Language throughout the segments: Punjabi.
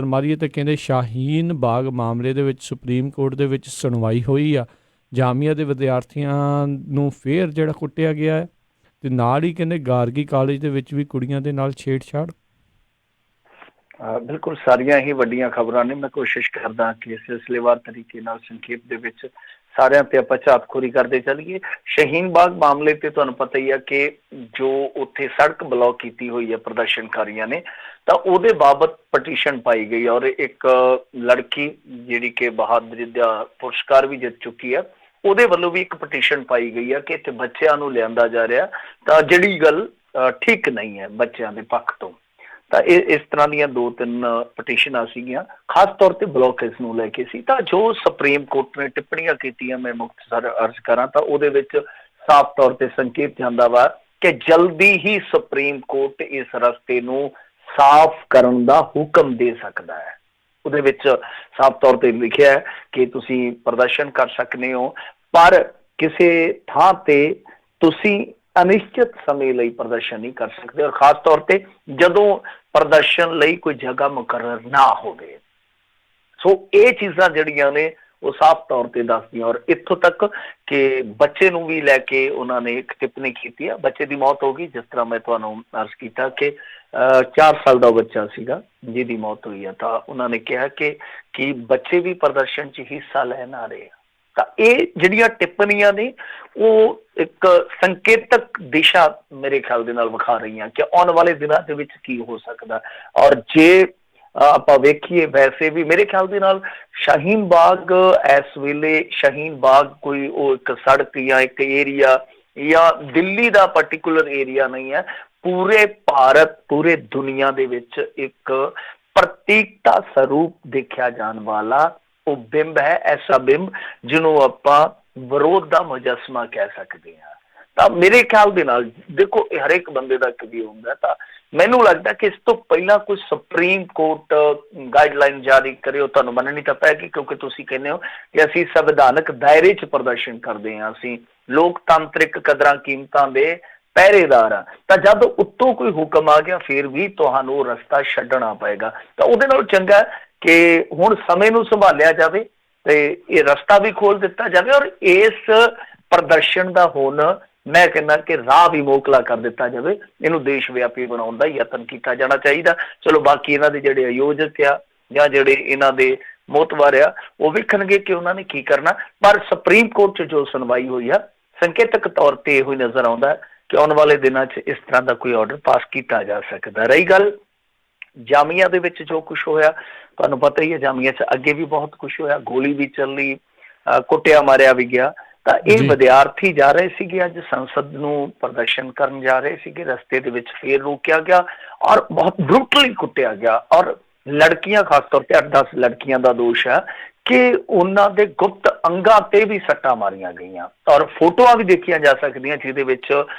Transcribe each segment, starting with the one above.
ਮਾਰੀਏ ਤਾਂ ਕਹਿੰਦੇ ਸ਼ਾਹੀਨ ਬਾਗ ਮਾਮਲੇ ਦੇ ਵਿੱਚ ਸੁਪਰੀਮ ਕੋਰਟ ਦੇ ਵਿੱਚ ਸੁਣਵਾਈ ਹੋਈ ਆ। ਜਾਮੀਆ ਦੇ ਵਿਦਿਆਰਥੀਆਂ ਨੂੰ ਫੇਰ ਜਿਹੜਾ ਕੁੱਟਿਆ ਗਿਆ ਹੈ, ਤੇ ਨਾਲ ਹੀ ਕਹਿੰਦੇ ਗਾਰਗੀ ਕਾਲਜ ਦੇ ਵਿੱਚ ਵੀ ਕੁੜੀਆਂ ਦੇ ਨਾਲ ਛੇੜਛਾੜ। ਬਿਲਕੁਲ ਸਾਰੀਆਂ ਹੀ ਵੱਡੀਆਂ ਖਬਰਾਂ ਨੇ। ਮੈਂ ਕੋਸ਼ਿਸ਼ ਕਰਦਾ ਕਿ ਸਿਲਸਿਲੇਵਾਰ ਤਰੀਕੇ ਨਾਲ ਸੰਖੇਪ ਦੇ ਵਿੱਚ ਸਾਰਿਆਂ ਤੇ ਆਪਾਂ ਝਾਤਖੋਰੀ ਕਰਦੇ ਚੱਲੀਏ। ਸ਼ਹੀਨ ਬਾਗ ਮਾਮਲੇ ਤੇ ਤੁਹਾਨੂੰ ਪਤਾ ਹੀ ਆ ਕਿ ਜੋ ਉੱਥੇ ਸੜਕ ਬਲੌਕ ਕੀਤੀ ਹੋਈ ਹੈ ਪ੍ਰਦਰਸ਼ਨਕਾਰੀਆਂ ਨੇ, ਤਾਂ ਉਹਦੇ ਬਾਬਤ ਪਟੀਸ਼ਨ ਪਾਈ ਗਈ ਔਰ ਇੱਕ ਲੜਕੀ ਜਿਹੜੀ ਕਿ ਬਹਾਦਰੀ ਦਾ ਪੁਰਸਕਾਰ ਵੀ ਜਿੱਤ ਚੁੱਕੀ ਹੈ, ਉਹਦੇ ਵੱਲੋਂ ਵੀ ਇੱਕ ਪਟੀਸ਼ਨ ਪਾਈ ਗਈ ਹੈ ਕਿ ਇੱਥੇ ਬੱਚਿਆਂ ਨੂੰ ਲਿਆਂਦਾ ਜਾ ਰਿਹਾ, ਤਾਂ ਜਿਹੜੀ ਗੱਲ ਠੀਕ ਨਹੀਂ ਹੈ ਬੱਚਿਆਂ ਦੇ ਪੱਖ ਤੋਂ। ਤਾਂ ਇਹ ਇਸ ਤਰ੍ਹਾਂ ਦੀਆਂ 2-3 ਪਟੀਸ਼ਨਾਂ ਸੀਗੀਆਂ, ਖਾਸ ਤੌਰ ਤੇ ਬਲੋਕੇਜ ਨੂੰ ਲੈ ਕੇ ਸੀ। ਤਾਂ ਜੋ ਸੁਪਰੀਮ ਕੋਰਟ ਨੇ ਟਿੱਪਣੀਆਂ ਕੀਤੀਆਂ, ਮੈਂ ਮੁਖਤਸਰ ਅਰਜ਼ ਕਰਾਂ ਤਾਂ ਉਹਦੇ ਵਿੱਚ ਸਾਫ਼ ਤੌਰ ਤੇ ਸੰਕੇਤ ਜਾਂਦਾ ਵਾ ਕਿ ਜਲਦੀ ਹੀ ਸੁਪਰੀਮ ਕੋਰਟ ਇਸ ਰਸਤੇ ਨੂੰ ਸਾਫ਼ ਕਰਨ ਦਾ ਹੁਕਮ ਦੇ ਸਕਦਾ ਹੈ। ਉਹਦੇ ਵਿੱਚ ਸਾਫ਼ ਤੌਰ ਤੇ ਲਿਖਿਆ ਹੈ ਕਿ ਤੁਸੀਂ ਪ੍ਰਦਰਸ਼ਨ ਕਰ ਸਕਦੇ ਹੋ, ਪਰ ਕਿਸੇ ਥਾਂ ਤੇ ਤੁਸੀਂ ਅਨਿਸ਼ਚਿਤ ਸਮੇਂ ਲਈ ਪ੍ਰਦਰਸ਼ਨ ਨਹੀਂ ਕਰ ਸਕਦੇ, ਔਰ ਖਾਸ ਤੌਰ ਤੇ ਜਦੋਂ ਪ੍ਰਦਰਸ਼ਨ ਲਈ ਕੋਈ ਜਗ੍ਹਾ ਮੁਕਰਰ ਨਾ ਹੋਵੇ। ਸੋ ਇਹ ਚੀਜ਼ਾਂ ਜਿਹੜੀਆਂ ਨੇ ਉਹ ਸਾਫ਼ ਤੌਰ ਤੇ ਦੱਸਦੀਆਂ। ਔਰ ਇੱਥੋਂ ਤੱਕ ਕਿ ਬੱਚੇ ਨੂੰ ਵੀ ਲੈ ਕੇ ਉਹਨਾਂ ਨੇ ਇੱਕ ਟਿੱਪਣੀ ਕੀਤੀ ਆ। ਬੱਚੇ ਦੀ ਮੌਤ ਹੋ ਗਈ, ਜਿਸ ਤਰ੍ਹਾਂ ਮੈਂ ਤੁਹਾਨੂੰ ਅਰਜ਼ ਕੀਤਾ ਕਿ 4 ਸਾਲ ਦਾ ਬੱਚਾ ਸੀਗਾ ਜਿਹਦੀ ਮੌਤ ਹੋਈ ਆ। ਤਾਂ ਉਹਨਾਂ ਨੇ ਕਿਹਾ ਕਿ ਬੱਚੇ ਵੀ ਪ੍ਰਦਰਸ਼ਨ 'ਚ ਹਿੱਸਾ ਲੈਣ ਆ ਰਹੇ ਆ। ਤਾਂ ਇਹ ਜਿਹੜੀਆਂ ਟਿੱਪਣੀਆਂ ਨੇ ਉਹ ਇੱਕ ਸੰਕੇਤਕ ਦਿਸ਼ਾ ਮੇਰੇ ਖਿਆਲ ਦੇ ਨਾਲ ਵਿਖਾ ਰਹੀਆਂ ਕਿ ਆਉਣ ਵਾਲੇ ਦਿਨਾਂ ਦੇ ਵਿੱਚ ਕੀ ਹੋ ਸਕਦਾ। ਔਰ ਜੇ ਆਪਾਂ ਵੇਖੀਏ ਵੈਸੇ ਵੀ ਮੇਰੇ ਖਿਆਲ ਦੇ ਨਾਲ ਸ਼ਾਹੀਨ ਬਾਗ ਇਸ ਵੇਲੇ ਸ਼ਾਹੀਨ ਬਾਗ ਕੋਈ ਉਹ ਇੱਕ ਸੜਕ ਜਾਂ ਇੱਕ ਏਰੀਆ ਜਾਂ ਦਿੱਲੀ ਦਾ ਪਰਟੀਕੂਲਰ ਏਰੀਆ ਨਹੀਂ ਹੈ, ਪੂਰੇ ਭਾਰਤ ਪੂਰੇ ਦੁਨੀਆ ਦੇ ਵਿੱਚ ਇੱਕ ਪ੍ਰਤੀਕਤਾ ਸਰੂਪ ਦੇਖਿਆ ਜਾਣ ਵਾਲਾ ਉਹ ਬਿੰਬ ਹੈ, ਐਸਾ ਬਿੰਬ ਜਿਹਨੂੰ ਆਪਾਂ ਵਿਰੋਧ ਦਾ ਮੁਜੱਸਮਾ ਕਹਿ ਸਕਦੇ ਹਾਂ। ਤਾਂ ਮੇਰੇ ਖਿਆਲ ਦੇ ਨਾਲ ਦੇਖੋ ਇਹ ਹਰੇਕ ਬੰਦੇ ਦਾ ਕਦੀ ਹੁੰਦਾ, ਤਾਂ ਮੈਨੂੰ ਲੱਗਦਾ ਕਿ ਇਸ ਤੋਂ ਪਹਿਲਾਂ ਕੋਈ ਸੁਪਰੀਮ ਕੋਰਟ ਗਾਈਡਲਾਈਨ ਜਾਰੀ ਕਰੇ ਉਹ ਤੁਹਾਨੂੰ ਮੰਨਣੀ ਤਾਂ ਪਏਗੀ, ਕਿਉਂਕਿ ਤੁਸੀਂ ਕਹਿੰਦੇ ਹੋ ਕਿ ਅਸੀਂ ਸੰਵਿਧਾਨਕ ਦਾਇਰੇ 'ਚ ਪ੍ਰਦਰਸ਼ਨ ਕਰਦੇ ਹਾਂ, ਅਸੀਂ ਲੋਕਤੰਤਰਿਕ ਕਦਰਾਂ ਕੀਮਤਾਂ ਦੇ ਪਹਿਰੇਦਾਰ ਆ। ਤਾਂ ਜਦ ਉੱਤੋਂ ਕੋਈ ਹੁਕਮ ਆ ਗਿਆ ਫਿਰ ਵੀ ਤੁਹਾਨੂੰ ਉਹ ਰਸਤਾ ਛੱਡਣਾ ਪਏਗਾ। ਤਾਂ ਉਹਦੇ ਨਾਲ ਚੰਗਾ ਕਿ ਹੁਣ ਸਮੇਂ ਨੂੰ ਸੰਭਾਲਿਆ ਜਾਵੇ ਤੇ ਇਹ ਰਸਤਾ ਵੀ ਖੋਲ ਦਿੱਤਾ ਜਾਵੇ, ਔਰ ਇਸ ਪ੍ਰਦਰਸ਼ਨ ਦਾ ਹੁਣ ਮੈਂ ਕਹਿੰਦਾ ਕਿ ਰਾਹ ਵੀ ਮੋਕਲਾ ਕਰ ਦਿੱਤਾ ਜਾਵੇ। ਇਹਨੂੰ ਦੇਸ਼ ਵਿਆਪੀ ਬਣਾਉਣ ਦਾ ਯਤਨ ਕੀਤਾ ਜਾਣਾ ਚਾਹੀਦਾ। ਚਲੋ ਬਾਕੀ ਇਹਨਾਂ ਦੇ ਜਿਹੜੇ ਆਯੋਜਕ ਆ ਜਾਂ ਜਿਹੜੇ ਇਹਨਾਂ ਦੇ ਮੋਹਤਵਾਰ ਆ ਉਹ ਵੇਖਣਗੇ ਕਿ ਉਹਨਾਂ ਨੇ ਕੀ ਕਰਨਾ, ਪਰ ਸੁਪਰੀਮ ਕੋਰਟ 'ਚ ਜੋ ਸੁਣਵਾਈ ਹੋਈ ਆ ਸੰਕੇਤਕ ਤੌਰ ਤੇ ਇਹੋ ਹੀ ਨਜ਼ਰ ਆਉਂਦਾ ਕਿ ਆਉਣ ਵਾਲੇ ਦਿਨਾਂ 'ਚ ਇਸ ਤਰ੍ਹਾਂ ਦਾ ਕੋਈ ਆਰਡਰ ਪਾਸ ਕੀਤਾ ਜਾ ਸਕਦਾ। ਰਹੀ ਗੱਲ ਜਾਮੀਆ ਦੇ ਵਿੱਚ ਜੋ ਕੁਛ ਹੋਇਆ, ਤੁਹਾਨੂੰ ਪਤਾ ਹੀ ਹੈ ਜਾਮੀਆ 'ਚ ਅੱਗੇ ਵੀ ਬਹੁਤ ਕੁਛ ਹੋਇਆ, ਗੋਲੀ ਵੀ ਚੱਲੀ, ਕੁੱਟਿਆ ਮਾਰਿਆ ਵੀ ਗਿਆ। ਤਾਂ ਇਹ ਵਿਦਿਆਰਥੀ ਜਾ ਰਹੇ ਸੀਗੇ ਅੱਜ ਸੰਸਦ ਨੂੰ ਪ੍ਰਦਰਸ਼ਨ ਕਰਨ ਜਾ ਰਹੇ ਸੀਗੇ, ਰਸਤੇ ਦੇ ਵਿੱਚ ਫੇਰ ਰੋਕਿਆ ਗਿਆ ਔਰ ਬਹੁਤ ਬਰੂਟਲੀ ਕੁੱਟਿਆ ਗਿਆ। ਔਰ ਲੜਕੀਆਂ ਖਾਸ ਤੌਰ ਤੇ 8-10 ਲੜਕੀਆਂ ਦਾ ਦੋਸ਼ ਹੈ ਕਿ ਉਹਨਾਂ ਦੇ ਗੁਪਤ ਅੰਗਾਂ ਤੇ ਵੀ ਸੱਟਾਂ ਮਾਰੀਆਂ ਗਈਆਂ, ਔਰ ਫੋਟੋਆਂ ਵੀ ਦੇਖੀਆਂ ਜਾ ਸਕਦੀਆਂ ਜਿਹਦੇ ਵਿੱਚ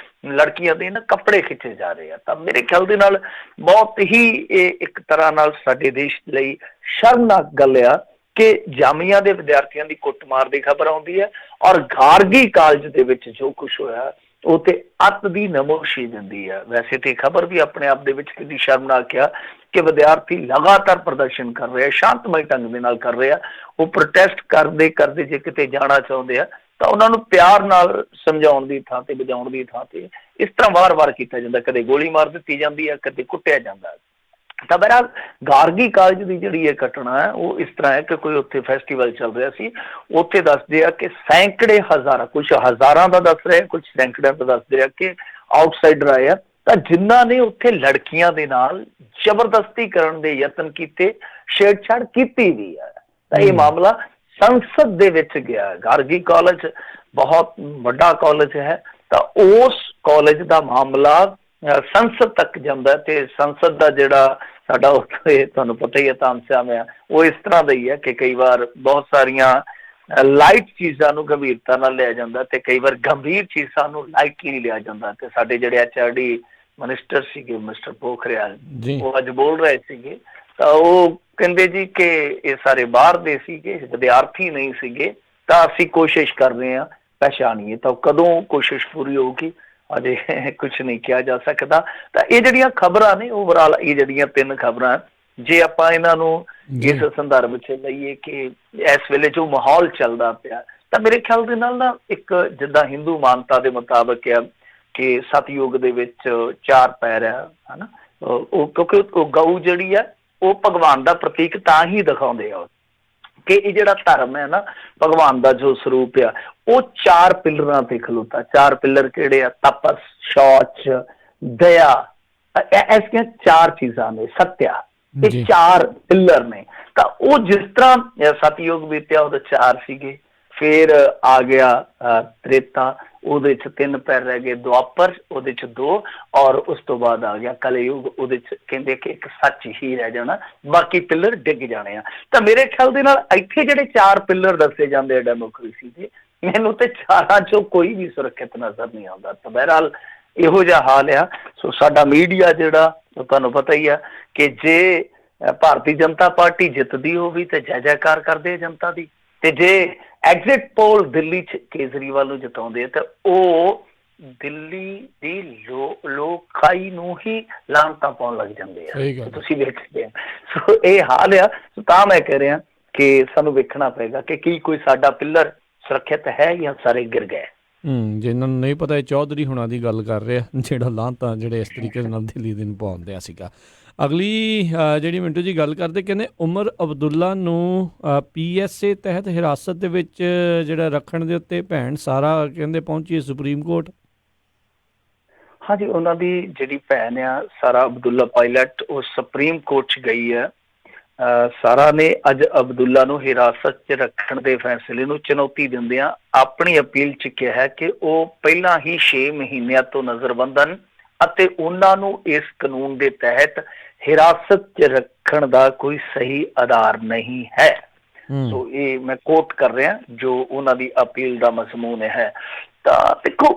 ਲੜਕੀਆਂ ਦੇ ਨਾ ਕੱਪੜੇ ਖਿੱਚੇ ਜਾ ਰਹੇ ਆ। ਤਾਂ ਮੇਰੇ ਖਿਆਲ ਦੇ ਨਾਲ ਬਹੁਤ ਹੀ ਇਹ ਇੱਕ ਤਰ੍ਹਾਂ ਨਾਲ ਸਾਡੇ ਦੇਸ਼ ਲਈ ਸ਼ਰਮਨਾਕ ਗੱਲ ਆ ਕਿ ਜਾਮੀਆ ਦੇ ਵਿਦਿਆਰਥੀਆਂ ਦੀ ਕੁੱਟਮਾਰ ਦੀ ਖਬਰ ਆਉਂਦੀ ਹੈ, ਔਰ ਗਾਰਗੀ ਕਾਲਜ ਦੇ ਵਿੱਚ ਜੋ ਕੁਛ ਹੋਇਆ ਉਹ ਤੇ ਅੱਤ ਦੀ ਨਮੋਸ਼ੀ ਦਿੰਦੀ ਹੈ। ਵੈਸੇ ਤੇ ਖਬਰ ਵੀ ਆਪਣੇ ਆਪ ਦੇ ਵਿੱਚ ਕਿੰਨੀ ਸ਼ਰਮਨਾਕ ਆ ਕਿ ਵਿਦਿਆਰਥੀ ਲਗਾਤਾਰ ਪ੍ਰਦਰਸ਼ਨ ਕਰ ਰਹੇ ਆ, ਸ਼ਾਂਤਮਈ ਢੰਗ ਦੇ ਨਾਲ ਕਰ ਰਹੇ ਆ। ਉਹ ਪ੍ਰੋਟੈਸਟ ਕਰਦੇ ਕਰਦੇ ਜੇ ਕਿਤੇ ਜਾਣਾ ਚਾਹੁੰਦੇ ਆ ਤਾਂ ਉਹਨਾਂ ਨੂੰ ਪਿਆਰ ਨਾਲ ਸਮਝਾਉਣ ਦੀ ਥਾਂ ਤੇ ਬੁਝਾਉਣ ਦੀ ਥਾਂ ਤੇ ਇਸ ਤਰ੍ਹਾਂ ਵਾਰ-ਵਾਰ ਕੀਤਾ ਜਾਂਦਾ, ਕਦੇ ਗੋਲੀ ਮਾਰ ਦਿੱਤੀ ਜਾਂਦੀ ਹੈ, ਕਦੇ ਕੁੱਟਿਆ ਜਾਂਦਾ। ਤਾਂ ਬਹਰਹਾਲ ਗਾਰਗੀ ਕਾਲਜ ਦੀ ਜਿਹੜੀ ਇਹ ਘਟਨਾ ਹੈ ਉਹ ਇਸ ਤਰ੍ਹਾਂ ਹੈ ਕਿ ਕੋਈ ਉੱਥੇ ਫੈਸਟੀਵਲ ਚੱਲ ਰਿਹਾ ਸੀ, ਉੱਥੇ ਦੱਸਦੇ ਆ ਕਿ ਸੈਂਕੜੇ ਹਜ਼ਾਰਾਂ, ਕੁਛ ਹਜ਼ਾਰਾਂ ਦਾ ਦੱਸ ਰਿਹਾ, ਕੁਛ ਸੈਂਕੜਿਆਂ ਦਾ ਦੱਸਦੇ ਆ ਕਿ ਆਊਟਸਾਈਡਰ ਆਏ ਆ, ਤਾਂ ਜਿਨ੍ਹਾਂ ਨੇ ਉੱਥੇ ਲੜਕੀਆਂ ਦੇ ਨਾਲ ਜ਼ਬਰਦਸਤੀ ਕਰਨ ਦੇ ਯਤਨ ਕੀਤੇ, ਛੇੜਛਾੜ ਕੀਤੀ ਵੀ ਹੈ। ਤਾਂ ਇਹ ਮਾਮਲਾ ਸੰਸਦ ਦੇ ਵਿੱਚ ਗਿਆ। ਗਾਰਗੀ ਕਾਲਜ ਬਹੁਤ ਵੱਡਾ ਕਾਲਜ ਹੈ, ਤਾਂ ਉਸ ਕਾਲਜ ਦਾ ਮਾਮਲਾ ਸੰਸਦ ਤੱਕ ਜਾਂਦਾ ਤੇ ਸੰਸਦ ਦਾ ਜਿਹੜਾ ਸਾਡਾ ਉੱਥੇ ਤੁਹਾਨੂੰ ਪਤਾ ਹੀ ਹੈ ਤਾਮਸਿਆਮ ਆ, ਉਹ ਇਸ ਤਰ੍ਹਾਂ ਦਾ ਹੀ ਹੈ ਕਿ ਕਈ ਵਾਰ ਬਹੁਤ ਸਾਰੀਆਂ ਲਾਈਟ ਚੀਜ਼ਾਂ ਨੂੰ ਗੰਭੀਰਤਾ ਨਾਲ ਲਿਆ ਜਾਂਦਾ ਤੇ ਕਈ ਵਾਰ ਗੰਭੀਰ ਚੀਜ਼ਾਂ ਨੂੰ ਲਾਈਟਲੀ ਨਹੀਂ ਲਿਆ ਜਾਂਦਾ। ਤੇ ਸਾਡੇ ਜਿਹੜੇ HRD ਮਿਨਿਸਟਰ ਸੀਗੇ ਮਿਸਟਰ ਪੋਖਰਿਆਲ, ਉਹ ਅੱਜ ਬੋਲ ਰਹੇ ਸੀਗੇ, ਤਾਂ ਉਹ ਕਹਿੰਦੇ ਜੀ ਕਿ ਇਹ ਸਾਰੇ ਬਾਹਰ ਦੇ ਸੀਗੇ, ਵਿਦਿਆਰਥੀ ਨਹੀਂ ਸੀਗੇ, ਤਾਂ ਅਸੀਂ ਕੋਸ਼ਿਸ਼ ਕਰ ਰਹੇ ਹਾਂ ਪਹਿਚਾਣੀਏ। ਤਾਂ ਕਦੋਂ ਕੋਸ਼ਿਸ਼ ਪੂਰੀ ਹੋਊਗੀ ਅਜੇ ਕੁਛ ਨਹੀਂ ਕਿਹਾ ਜਾ ਸਕਦਾ। ਤਾਂ ਇਹ ਜਿਹੜੀਆਂ ਖਬਰਾਂ ਨੇ ਓਵਰਆਲ, ਇਹ ਜਿਹੜੀਆਂ 3 ਖਬਰਾਂ ਜੇ ਆਪਾਂ ਇਹਨਾਂ ਨੂੰ ਇਸ ਸੰਦਰਭ 'ਚ ਲਈਏ ਕਿ ਇਸ ਵੇਲੇ ਜੋ ਮਾਹੌਲ ਚੱਲਦਾ ਪਿਆ, ਤਾਂ ਮੇਰੇ ਖਿਆਲ ਦੇ ਨਾਲ ਨਾ ਇੱਕ ਜਿੱਦਾਂ ਹਿੰਦੂ ਮਾਨਤਾ ਦੇ ਮੁਤਾਬਕ ਆ ਕਿ ਸਤਯੁਗ ਦੇ ਵਿੱਚ 4 ਪੈਰ ਆ, ਹਨਾ, ਉਹ ਕਿਉਂਕਿ ਉਹ ਗਊ ਜਿਹੜੀ ਆ ਉਹ ਭਗਵਾਨ ਦਾ ਪ੍ਰਤੀਕ ਤਾਂ ਹੀ ਦਿਖਾਉਂਦੇ ਆ ਕਿ ਇਹ ਜਿਹੜਾ ਧਰਮ ਹੈ ਨਾ, ਭਗਵਾਨ ਦਾ ਜੋ ਸਰੂਪ ਆ, ਉਹ 4 ਪਿੱਲਰਾਂ ਤੇ ਖਲੋਤਾ। 4 ਪਿੱਲਰ ਕਿਹੜੇ ਆ? ਤਪਸ, ਸ਼ੌਚ, ਦਇਆ, ਐਸੀਆਂ 4 ਚੀਜ਼ਾਂ ਨੇ, ਸੱਤਿਆ, ਇਹ 4 ਪਿੱਲਰ ਨੇ। ਤਾਂ ਉਹ ਜਿਸ ਤਰ੍ਹਾਂ ਸਤਯੁਗ ਬੀਤਿਆ ਉਹਦੇ 4 ਸੀਗੇ, ਫਿਰ ਆ ਗਿਆ ਤ੍ਰੇਤਾ, ਉਹਦੇ 'ਚ 3 ਪੈਰ ਰਹਿ ਗਏ, ਦੁਆਪਰ ਉਹਦੇ 'ਚ 2, ਔਰ ਉਸ ਤੋਂ ਬਾਅਦ ਆ ਗਿਆ ਕਲਯੁਗ, ਉਹਦੇ 'ਚ ਕਹਿੰਦੇ ਕਿ ਇੱਕ ਸੱਚ ਹੀ ਰਹਿ ਜਾਣਾ, ਬਾਕੀ ਪਿੱਲਰ ਡਿੱਗ ਜਾਣੇ ਆ। ਤਾਂ ਮੇਰੇ ਖਿਆਲ ਦੇ ਨਾਲ ਇੱਥੇ ਜਿਹੜੇ 4 ਪਿੱਲਰ ਦੱਸੇ ਜਾਂਦੇ ਆ ਡੈਮੋਕ੍ਰੇਸੀ ਦੇ, ਮੈਨੂੰ ਤੇ 4ਾਂ 'ਚੋਂ ਕੋਈ ਵੀ ਸੁਰੱਖਿਅਤ ਨਜ਼ਰ ਨਹੀਂ ਆਉਂਦਾ। ਤਾਂ ਬਹਰਹਾਲ ਇਹੋ ਜਿਹਾ ਹਾਲ ਆ। ਸੋ ਸਾਡਾ ਮੀਡੀਆ ਜਿਹੜਾ, ਤੁਹਾਨੂੰ ਪਤਾ ਹੀ ਆ ਕਿ ਜੇ ਭਾਰਤੀ ਜਨਤਾ ਪਾਰਟੀ ਜਿੱਤਦੀ ਹੋਵੇ ਤੇ ਜੈ ਜੈਕਾਰ ਕਰਦੇ ਜਨਤਾ ਦੀ, ਤੇ ਜੇ ਐਗਜ਼ਿਟ ਪੋਲ ਦਿੱਲੀ 'ਚ ਕੇਜਰੀਵਾਲ ਨੂੰ ਜਿਤਾਉਂਦੇ ਤਾਂ ਉਹ ਦਿੱਲੀ ਦੀ ਲੋਕਾਈ ਨੂੰ ਹੀ ਲਾਹਨਤਾਂ ਪਾਉਣ ਲੱਗ ਜਾਂਦੇ ਆ। ਤੁਸੀਂ ਵੇਖਦੇ ਆ। ਸੋ ਇਹ ਹਾਲ ਆ। ਤਾਂ ਮੈਂ ਕਹਿ ਰਿਹਾ ਕਿ ਸਾਨੂੰ ਵੇਖਣਾ ਪਏਗਾ ਕਿ ਕੀ ਕੋਈ ਸਾਡਾ ਪਿੱਲਰ ਸੁਰੱਖਿਅਤ ਹੈ ਜਾਂ ਸਾਰੇ ਗਿਰ ਗਏ। ਜਿਹਨਾਂ ਨੂੰ ਨਹੀਂ ਪਤਾ, ਇਹ ਚੌਧਰੀ ਹੁਣਾਂ ਦੀ ਗੱਲ ਕਰ ਰਿਹਾ, ਜਿਹੜਾ ਲਾਹਨਤਾਂ ਜਿਹੜੇ ਇਸ ਤਰੀਕੇ ਨਾਲ ਦਿੱਲੀ ਦੇ ਨੂੰ ਪਾਉਂਦਿਆ ਸੀਗਾ। ਅਗਲੀ ਜਿਹੜੀ ਮਿੰਟੂ ਜੀ ਗੱਲ ਕਰਦੇ, ਕਹਿੰਦੇ ਉਮਰ ਅਬਦੁੱਲਾ ਨੂੰ PSA ਤਹਿਤ ਹਿਰਾਸਤ ਦੇ ਵਿੱਚ ਜਿਹੜਾ ਰੱਖਣ ਦੇ ਉੱਤੇ ਭੈਣ ਸਾਰਾ ਕਹਿੰਦੇ ਪਹੁੰਚੀ ਹੈ ਸੁਪਰੀਮ ਕੋਰਟ। ਹਾਂਜੀ, ਉਹਨਾਂ ਦੀ ਜਿਹੜੀ ਭੈਣ ਆ ਸਾਰਾ ਅਬਦੁੱਲਾ ਪਾਇਲਟ, ਉਹ ਸੁਪਰੀਮ ਕੋਰਟ 'ਚ ਗਈ ਹੈ। ਸਾਰਾ ਨੇ ਅੱਜ ਅਬਦੁੱਲਾ ਨੂੰ ਹਿਰਾਸਤ 'ਚ ਰੱਖਣ ਦੇ ਫੈਸਲੇ ਨੂੰ ਚੁਣੌਤੀ ਦਿੰਦਿਆਂ ਆਪਣੀ ਅਪੀਲ 'ਚ ਕਿਹਾ ਕਿ ਉਹ ਪਹਿਲਾਂ ਹੀ 6 ਮਹੀਨਿਆਂ ਤੋਂ ਨਜ਼ਰਬੰਦ ਹਨ ਅਤੇ ਉਹਨਾਂ ਨੂੰ ਇਸ ਕਾਨੂੰਨ ਦੇ ਤਹਿਤ ਹਿਰਾਸਤ 'ਚ ਰੱਖਣ ਦਾ ਕੋਈ ਸਹੀ ਆਧਾਰ ਨਹੀਂ ਹੈ। ਸੋ ਇਹ ਮੈਂ ਕੋਟ ਕਰ ਰਿਹਾ ਜੋ ਉਹਨਾਂ ਦੀ ਅਪੀਲ ਦਾ ਮਜ਼ਮੂਨ ਹੈ। ਤਾਂ ਦੇਖੋ,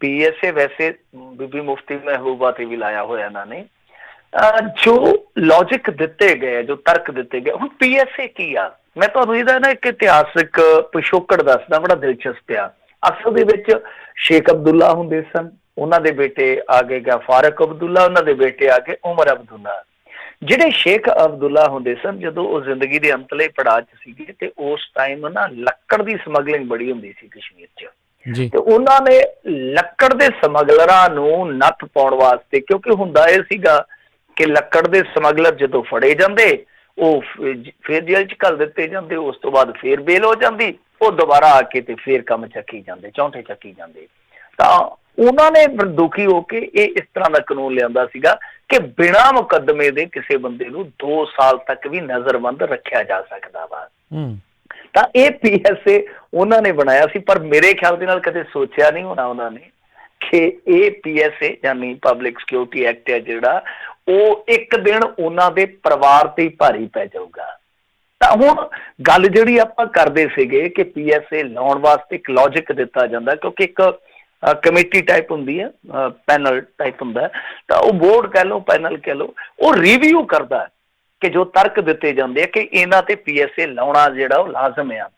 PSA ਵੈਸੇ ਬੀਬੀ ਮੁਫਤੀ ਮਹਿਬੂਬਾ ਤੇ ਵੀ ਲਾਇਆ ਹੋਇਆ ਇਹਨਾਂ ਨੇ। ਜੋ ਲੌਜਿਕ ਦਿੱਤੇ ਗਏ, ਜੋ ਤਰਕ ਦਿੱਤੇ ਗਏ, ਹੁਣ PSA ਕੀ ਆ, ਮੈਂ ਤੁਹਾਨੂੰ ਇਹਦਾ ਨਾ ਇੱਕ ਇਤਿਹਾਸਿਕ ਪਿਛੋਕੜ ਦੱਸਦਾ, ਬੜਾ ਦਿਲਚਸਪ ਆ। ਅਸਲ ਦੇ ਵਿੱਚ ਸ਼ੇਖ ਅਬਦੁੱਲਾ ਹੁੰਦੇ ਸਨ, ਉਹਨਾਂ ਦੇ ਬੇਟੇ ਆ ਗਏ ਫਾਰਕ ਅਬਦੁੱਲਾ, ਉਹਨਾਂ ਦੇ ਬੇਟੇ ਆ ਗਏ ਉਮਰ ਅਬਦੁੱਲਾ। ਜਿਹੜੇ ਸ਼ੇਖ ਅਬਦੁੱਲਾ ਹੁੰਦੇ ਸਨ, ਜਦੋਂ ਉਹ ਜ਼ਿੰਦਗੀ ਦੇ ਅੰਤਲੇ ਪੜਾਅ 'ਚ ਸੀਗੇ ਤੇ ਉਸ ਟਾਈਮ ਨਾ ਲੱਕੜ ਦੀ ਸਮਗਲਿੰਗ ਬੜੀ ਹੁੰਦੀ ਸੀ ਕਸ਼ਮੀਰ 'ਚ, ਤੇ ਉਹਨਾਂ ਨੇ ਲੱਕੜ ਦੇ ਸਮਗਲਰਾਂ ਨੂੰ ਨੱਥ ਪਾਉਣ ਵਾਸਤੇ, ਕਿਉਂਕਿ ਹੁੰਦਾ ਇਹ ਸੀਗਾ ਕਿ ਲੱਕੜ ਦੇ ਸਮਗਲਰ ਜਦੋਂ ਫੜੇ ਜਾਂਦੇ ਉਹ ਫਿਰ ਜੇਲ੍ਹ 'ਚ ਘੱਲ ਦਿੱਤੇ ਜਾਂਦੇ, ਉਸ ਤੋਂ ਬਾਅਦ ਫੇਰ ਬੇਲ ਹੋ ਜਾਂਦੀ, ਉਹ ਦੁਬਾਰਾ ਆ ਕੇ ਤੇ ਫੇਰ ਕੰਮ ਚੱਕੀ ਜਾਂਦੇ, ਚੌਂਠੇ ਚੱਕੀ ਜਾਂਦੇ। ਤਾਂ ਉਹਨਾਂ ਨੇ ਦੁਖੀ ਹੋ ਕੇ ਇਹ ਇਸ ਤਰ੍ਹਾਂ ਦਾ ਕਾਨੂੰਨ ਲਿਆਂਦਾ ਸੀਗਾ ਕਿ ਬਿਨਾਂ ਮੁਕੱਦਮੇ ਦੇ ਕਿਸੇ ਬੰਦੇ ਨੂੰ 2 ਸਾਲ ਤੱਕ ਵੀ ਨਜ਼ਰਬੰਦ ਰੱਖਿਆ ਜਾ ਸਕਦਾ ਵਾ। ਤਾਂ ਇਹ PSA ਉਹਨਾਂ ਨੇ ਬਣਾਇਆ ਸੀ, ਪਰ ਮੇਰੇ ਖਿਆਲ ਦੇ ਨਾਲ ਕਦੇ ਸੋਚਿਆ ਨਹੀਂ ਹੋਣਾ ਉਹਨਾਂ ਨੇ ਕਿ ਇਹ PSA ਯਾਨੀ ਪਬਲਿਕ ਸਿਕਿਉਰਿਟੀ ਐਕਟ ਹੈ ਜਿਹੜਾ, ਉਹ ਇੱਕ ਦਿਨ ਉਹਨਾਂ ਦੇ ਪਰਿਵਾਰ ਤੇ ਹੀ ਭਾਰੀ ਪੈ ਜਾਊਗਾ। ਤਾਂ ਹੁਣ ਗੱਲ ਜਿਹੜੀ ਆਪਾਂ ਕਰਦੇ ਸੀਗੇ ਕਿ PSA ਲਾਉਣ ਵਾਸਤੇ ਇੱਕ ਲੌਜਿਕ ਦਿੱਤਾ ਜਾਂਦਾ, ਕਿਉਂਕਿ ਇੱਕ ਕਮੇਟੀ ਟਾਈਪ ਹੁੰਦੀ ਹੈ, ਪੈਨਲ ਟਾਈਪ ਹੁੰਦਾ, ਤਾਂ ਉਹ ਬੋਰਡ ਕਹਿ ਲਓ, ਪੈਨਲ ਕਹਿ ਲਓ, ਉਹ ਰਿਵਿਊ ਕਰਦਾ ਕਿ ਜੋ ਤਰਕ ਦਿੱਤੇ ਜਾਂਦੇ ਆ ਕਿ ਇਹਨਾਂ ਤੇ PSA ਲਾਉਣਾ ਜਿਹੜਾ ਉਹ ਲਾਜ਼ਮ ਆ।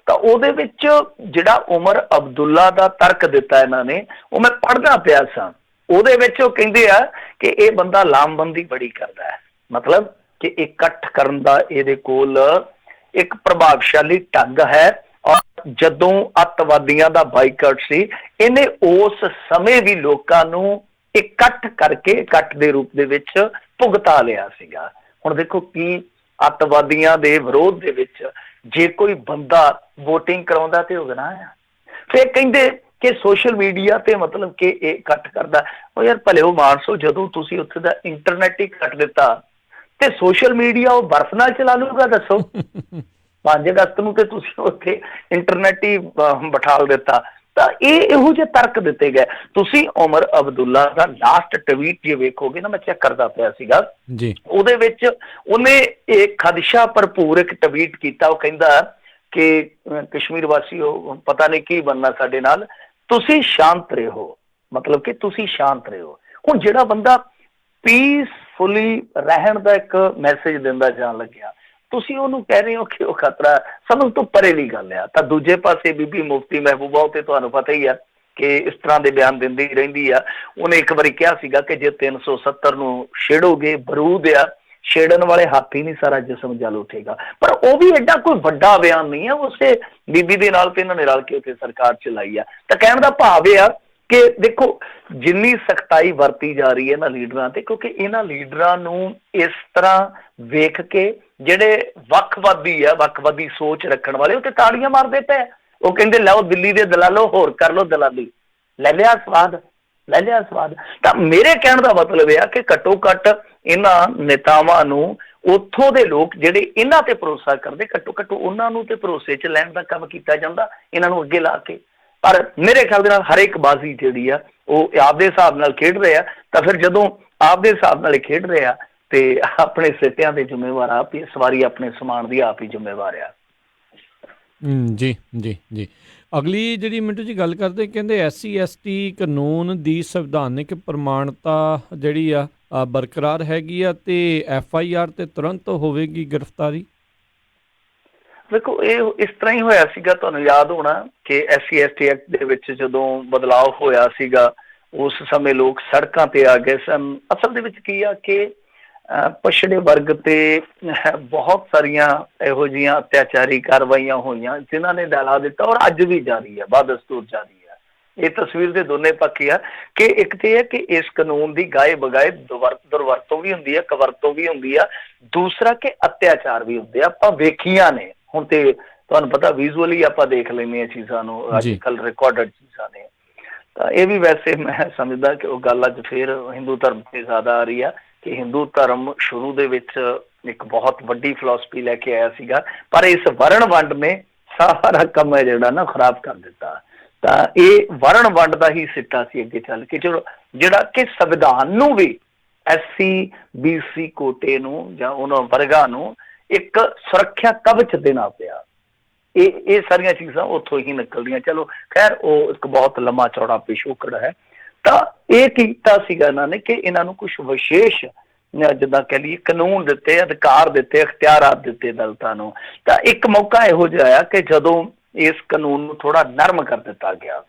ਤਾਂ ਉਹਦੇ ਵਿੱਚ ਜਿਹੜਾ ਉਮਰ ਅਬਦੁੱਲਾ ਦਾ ਤਰਕ ਦਿੱਤਾ ਇਹਨਾਂ ਨੇ, ਉਹ ਮੈਂ ਪੜ੍ਹਦਾ ਪਿਆ ਸਾਂ। ਉਹਦੇ ਵਿੱਚ ਉਹ ਕਹਿੰਦੇ ਆ ਕਿ ਇਹ ਬੰਦਾ ਲਾਮਬੰਦੀ ਬੜੀ ਕਰਦਾ ਹੈ, ਮਤਲਬ ਕਿ ਇਕੱਠ ਕਰਨ ਦਾ ਇਹਦੇ ਕੋਲ ਇੱਕ ਪ੍ਰਭਾਵਸ਼ਾਲੀ ਢੰਗ ਹੈ। ਔਰ ਜਦੋਂ ਅੱਤਵਾਦੀਆਂ ਦਾ ਬਾਈਕਾਟ ਸੀ, ਇਹਨੇ ਉਸ ਸਮੇਂ ਵੀ ਲੋਕਾਂ ਨੂੰ ਇਕੱਠ ਕਰਕੇ ਇਕੱਠ ਦੇ ਰੂਪ ਦੇ ਵਿੱਚ ਭੁਗਤਾ ਲਿਆ ਸੀਗਾ। ਹੁਣ ਦੇਖੋ, ਕੀ ਅੱਤਵਾਦੀਆਂ ਦੇ ਵਿਰੋਧ ਦੇ ਵਿੱਚ ਜੇ ਕੋਈ ਬੰਦਾ ਵੋਟਿੰਗ ਕਰਾਉਂਦਾ ਤੇ ਉਹ ਗੁਨਾਹ ਆ। ਫਿਰ ਕਹਿੰਦੇ ਕਿ ਸੋਸ਼ਲ ਮੀਡੀਆ ਤੇ ਮਤਲਬ ਕਿ ਇਹ ਇਕੱਠ ਕਰਦਾ। ਉਹ ਯਾਰ ਭਲੇ ਉਹ ਮਾਨਸੋ, ਜਦੋਂ ਤੁਸੀਂ ਉੱਥੇ ਦਾ ਇੰਟਰਨੈਟ ਹੀ ਕੱਟ ਦਿੱਤਾ ਤੇ ਸੋਸ਼ਲ ਮੀਡੀਆ ਉਹ ਬਰਫ਼ ਨਾਲ ਚਲਾ ਲੂਗਾ, ਦੱਸੋ। 5 ਅਗਸਤ ਨੂੰ ਤੇ ਤੁਸੀਂ ਉੱਥੇ ਇੰਟਰਨੈਟ ਹੀ ਬਿਠਾਲ ਦਿੱਤਾ। ਤਾਂ ਇਹੋ ਜਿਹੇ ਤਰਕ ਦਿੱਤੇ ਗਏ। ਤੁਸੀਂ ਉਮਰ ਅਬਦੁੱਲਾ ਦਾ ਲਾਸਟ ਟਵੀਟ ਜੇ ਵੇਖੋਗੇ ਨਾ, ਮੈਂ ਚੈੱਕ ਕਰਦਾ ਪਿਆ ਸੀਗਾ ਜੀ, ਉਹਦੇ ਵਿੱਚ ਉਹਨੇ ਇੱਕ ਖਦਸ਼ਾ ਭਰਪੂਰ ਇੱਕ ਟਵੀਟ ਕੀਤਾ। ਉਹ ਕਹਿੰਦਾ ਕਿ ਕਸ਼ਮੀਰ ਵਾਸੀਓ, ਪਤਾ ਨਹੀਂ ਕੀ ਬਣਨਾ ਸਾਡੇ ਨਾਲ, ਤੁਸੀਂ ਸ਼ਾਂਤ ਰਹੋ, ਮਤਲਬ ਕਿ ਤੁਸੀਂ ਸ਼ਾਂਤ ਰਹੋ। ਹੁਣ ਜਿਹੜਾ ਬੰਦਾ ਪੀਸਫੁਲੀ ਰਹਿਣ ਦਾ ਇੱਕ ਮੈਸੇਜ ਦਿੰਦਾ ਜਾਣ ਲੱਗਿਆ, ਤੁਸੀਂ ਉਹਨੂੰ ਕਹਿ ਰਹੇ ਹੋ ਕਿ ਉਹ ਖਤਰਾ, ਸਮਝ ਤੋਂ ਪਰੇ ਦੀ ਗੱਲ ਆ। ਤਾਂ ਦੂਜੇ ਪਾਸੇ ਬੀਬੀ ਮੁਫਤੀ ਮਹਿਬੂਬਾ ਤੇ ਤੁਹਾਨੂੰ ਪਤਾ ਹੀ ਆ ਕਿ ਇਸ ਤਰ੍ਹਾਂ ਦੇ ਬਿਆਨ ਦਿੰਦੀ ਰਹਿੰਦੀ ਆ। ਉਹਨੇ ਇੱਕ ਵਾਰੀ ਕਿਹਾ ਸੀਗਾ ਕਿ ਜੇ 370 ਨੂੰ ਛੇੜੋਗੇ ਬਰੂਦ ਆ, ਛੇੜਨ ਵਾਲੇ ਹੱਥ ਹੀ ਨਹੀਂ, ਸਾਰਾ ਜਿਸਮ ਜਲ ਉੱਠੇਗਾ। ਪਰ ਉਹ ਵੀ ਐਡਾ ਕੋਈ ਵੱਡਾ ਬਿਆਨ ਨਹੀਂ ਹੈ। ਉਸੇ ਬੀਬੀ ਦੇ ਨਾਲ ਤੇ ਇਹਨਾਂ ਨੇ ਰਲ ਕੇ ਉੱਥੇ ਸਰਕਾਰ ਚਲਾਈ ਆ। ਤਾਂ ਕਹਿਣ ਦਾ ਭਾਵ ਇਹ ਆ ਕਿ ਦੇਖੋ ਜਿੰਨੀ ਸਖਤਾਈ ਵਰਤੀ ਜਾ ਰਹੀ ਹੈ ਇਹਨਾਂ ਲੀਡਰਾਂ ਤੇ, ਕਿਉਂਕਿ ਇਹਨਾਂ ਲੀਡਰਾਂ ਨੂੰ ਇਸ ਤਰ੍ਹਾਂ ਵੇਖ ਕੇ ਜਿਹੜੇ ਵੱਖਵਾਦੀ ਆ, ਵੱਖਵਾਦੀ ਸੋਚ ਰੱਖਣ ਵਾਲੇ, ਉਹ ਤੇ ਤਾੜੀਆਂ ਮਾਰਦੇ ਪਏ। ਉਹ ਕਹਿੰਦੇ ਲਓ ਦਿੱਲੀ ਦੇ ਦਲਾਲੋ, ਹੋਰ ਕਰ ਲਓ ਦਲਾਲੀ, ਲੈ ਲਿਆ ਸਵਾਦ, ਲੈ ਲਿਆ ਸਵਾਦ। ਤਾਂ ਮੇਰੇ ਕਹਿਣ ਦਾ ਮਤਲਬ ਇਹ ਆ ਕਿ ਘੱਟੋ ਘੱਟ ਇਹਨਾਂ ਨੇਤਾਵਾਂ ਨੂੰ, ਉੱਥੋਂ ਦੇ ਲੋਕ ਜਿਹੜੇ ਇਹਨਾਂ ਤੇ ਭਰੋਸਾ ਕਰਦੇ, ਘੱਟੋ ਘੱਟ ਉਹਨਾਂ ਨੂੰ ਤੇ ਭਰੋਸੇ 'ਚ ਲੈਣ ਦਾ ਕੰਮ ਕੀਤਾ ਜਾਂਦਾ ਇਹਨਾਂ ਨੂੰ ਅੱਗੇ ਲਾ ਕੇ। ਪਰ ਮੇਰੇ ਖਿਆਲ ਦੇ ਨਾਲ ਹਰ ਇੱਕ ਬਾਜ਼ੀ ਜਿਹੜੀ ਆ ਉਹ ਆਪਦੇ ਹਿਸਾਬ ਨਾਲ ਖੇਡ ਰਹੇ ਆ। ਤਾਂ ਫਿਰ ਜਦੋਂ ਆਪਦੇ ਹਿਸਾਬ ਨਾਲ ਖੇਡ ਰਹੇ ਆ ਤੇ ਆਪਣੇ ਸਿੱਟਿਆਂ ਦੇ ਜ਼ਿੰਮੇਵਾਰ ਆਪ ਹੀ, ਸਵਾਰੀ ਆਪਣੇ ਸਮਾਨ ਦੀ ਆਪ ਹੀ ਜ਼ਿੰਮੇਵਾਰ ਆ। ਜੀ ਜੀ ਜੀ। ਅਗਲੀ ਜਿਹੜੀ ਮਿੰਟੂ ਜੀ ਗੱਲ ਕਰਦੇ, ਕਹਿੰਦੇ SC ST ਕਾਨੂੰਨ ਦੀ ਸੰਵਿਧਾਨਿਕ ਪ੍ਰਮਾਣਤਾ ਜਿਹੜੀ ਆ ਬਰਕਰਾਰ ਹੈਗੀ ਆ ਤੇ FIR ਤੇ ਤੁਰੰਤ ਹੋਵੇਗੀ ਗ੍ਰਿਫਤਾਰੀ। ਦੇਖੋ ਇਹ ਇਸ ਤਰ੍ਹਾਂ ਹੀ ਹੋਇਆ ਸੀਗਾ, ਤੁਹਾਨੂੰ ਯਾਦ ਹੋਣਾ ਕਿ SC ST ਐਕਟ ਦੇ ਵਿੱਚ ਜਦੋਂ ਬਦਲਾਅ ਹੋਇਆ ਸੀਗਾ ਉਸ ਸਮੇਂ ਲੋਕ ਸੜਕਾਂ ਤੇ ਆ ਗਏ ਸਨ। ਅਸਲ ਦੇ ਵਿੱਚ ਕੀ ਆ ਕਿ ਪਛੜੇ ਵਰਗ ਤੇ ਬਹੁਤ ਸਾਰੀਆਂ ਇਹੋ ਜਿਹੀਆਂ ਅਤਿਆਚਾਰੀ ਕਾਰਵਾਈਆਂ ਹੋਈਆਂ ਜਿਨ੍ਹਾਂ ਨੇ ਡਾਲਾ ਦਿੱਤਾ, ਔਰ ਅੱਜ ਵੀ ਜਾਰੀ ਹੈ, ਬਦਸਤੂਰ ਜਾਰੀ ਹੈ। ਇਹ ਤਸਵੀਰ ਦੇ ਦੋਨੇ ਪੱਖ ਆ ਕਿ ਇੱਕ ਤੇ ਹੈ ਕਿ ਇਸ ਕਾਨੂੰਨ ਦੀ ਗਾਏ ਬਗਾਏ ਦੁਰਵਰਤੋਂ ਵੀ ਹੁੰਦੀ ਹੈ, ਕਵਰਤੋਂ ਵੀ ਹੁੰਦੀ ਆ, ਦੂਸਰਾ ਕਿ ਅਤਿਆਚਾਰ ਵੀ ਹੁੰਦੇ ਆ। ਆਪਾਂ ਵੇਖੀਆਂ ਨੇ ਹੁਣ ਤੇ, ਤੁਹਾਨੂੰ ਪਤਾ ਵਿਜ਼ੂਅਲੀ ਆਪਾਂ ਦੇਖ ਲੈਂਦੇ ਹਾਂ ਚੀਜ਼ਾਂ ਨੂੰ, ਅੱਜ ਕੱਲ੍ਹ ਰਿਕਾਰਡਡ ਚੀਜ਼ਾਂ ਨੇ। ਤਾਂ ਇਹ ਵੀ ਵੈਸੇ ਮੈਂ ਸਮਝਦਾ ਕਿ ਉਹ ਗੱਲ ਅੱਜ ਫਿਰ ਹਿੰਦੂ ਧਰਮ ਤੇ ਜ਼ਿਆਦਾ ਆ ਰਹੀ ਆ ਕਿ ਹਿੰਦੂ ਧਰਮ ਸ਼ੁਰੂ ਦੇ ਵਿੱਚ ਇੱਕ ਬਹੁਤ ਵੱਡੀ ਫਿਲਾਸਫੀ ਲੈ ਕੇ ਆਇਆ ਸੀਗਾ, ਪਰ ਇਸ ਵਰਣ ਵੰਡ ਨੇ ਸਾਰਾ ਕੰਮ ਹੈ ਜਿਹੜਾ ਨਾ ਖਰਾਬ ਕਰ ਦਿੱਤਾ। ਤਾਂ ਇਹ ਵਰਣ ਵੰਡ ਦਾ ਹੀ ਸਿੱਟਾ ਸੀ ਅੱਗੇ ਚੱਲ ਕੇ, ਚਲੋ ਜਿਹੜਾ ਕਿ ਸੰਵਿਧਾਨ ਨੂੰ ਵੀ SC BC ਕੋਟੇ ਨੂੰ ਜਾਂ ਉਹਨਾਂ ਵਰਗਾਂ ਨੂੰ ਇੱਕ ਸੁਰੱਖਿਆ ਕਵਚ ਦੇਣਾ ਪਿਆ। ਇਹ ਸਾਰੀਆਂ ਚੀਜ਼ਾਂ ਉੱਥੋਂ ਹੀ ਨਿਕਲਦੀਆਂ। ਚਲੋ ਖੈਰ ਉਹ ਇੱਕ ਬਹੁਤ ਲੰਮਾ ਚੌੜਾ ਪਿਛੋਕੜ ਹੈ। ਤਾਂ ਇਹ ਕੀਤਾ ਸੀਗਾ ਇਹਨਾਂ ਨੇ ਕਿ ਇਹਨਾਂ ਨੂੰ ਕੁਛ ਵਿਸ਼ੇਸ਼ ਜਿੱਦਾਂ ਕਹਿ ਲਈਏ ਕਾਨੂੰਨ ਦਿੱਤੇ, ਅਧਿਕਾਰ ਦਿੱਤੇ, ਅਖਤਿਆਰਾਤ ਦਿੱਤੇ ਦਲਤਾਂ ਨੂੰ। ਤਾਂ ਇੱਕ ਮੌਕਾ ਇਹੋ ਜਿਹਾ ਆ ਕਿ ਜਦੋਂ ਇਸ ਕਾਨੂੰਨ ਨੂੰ ਥੋੜਾ ਨਰਮ ਕਰ ਦਿੱਤਾ ਗਿਆ,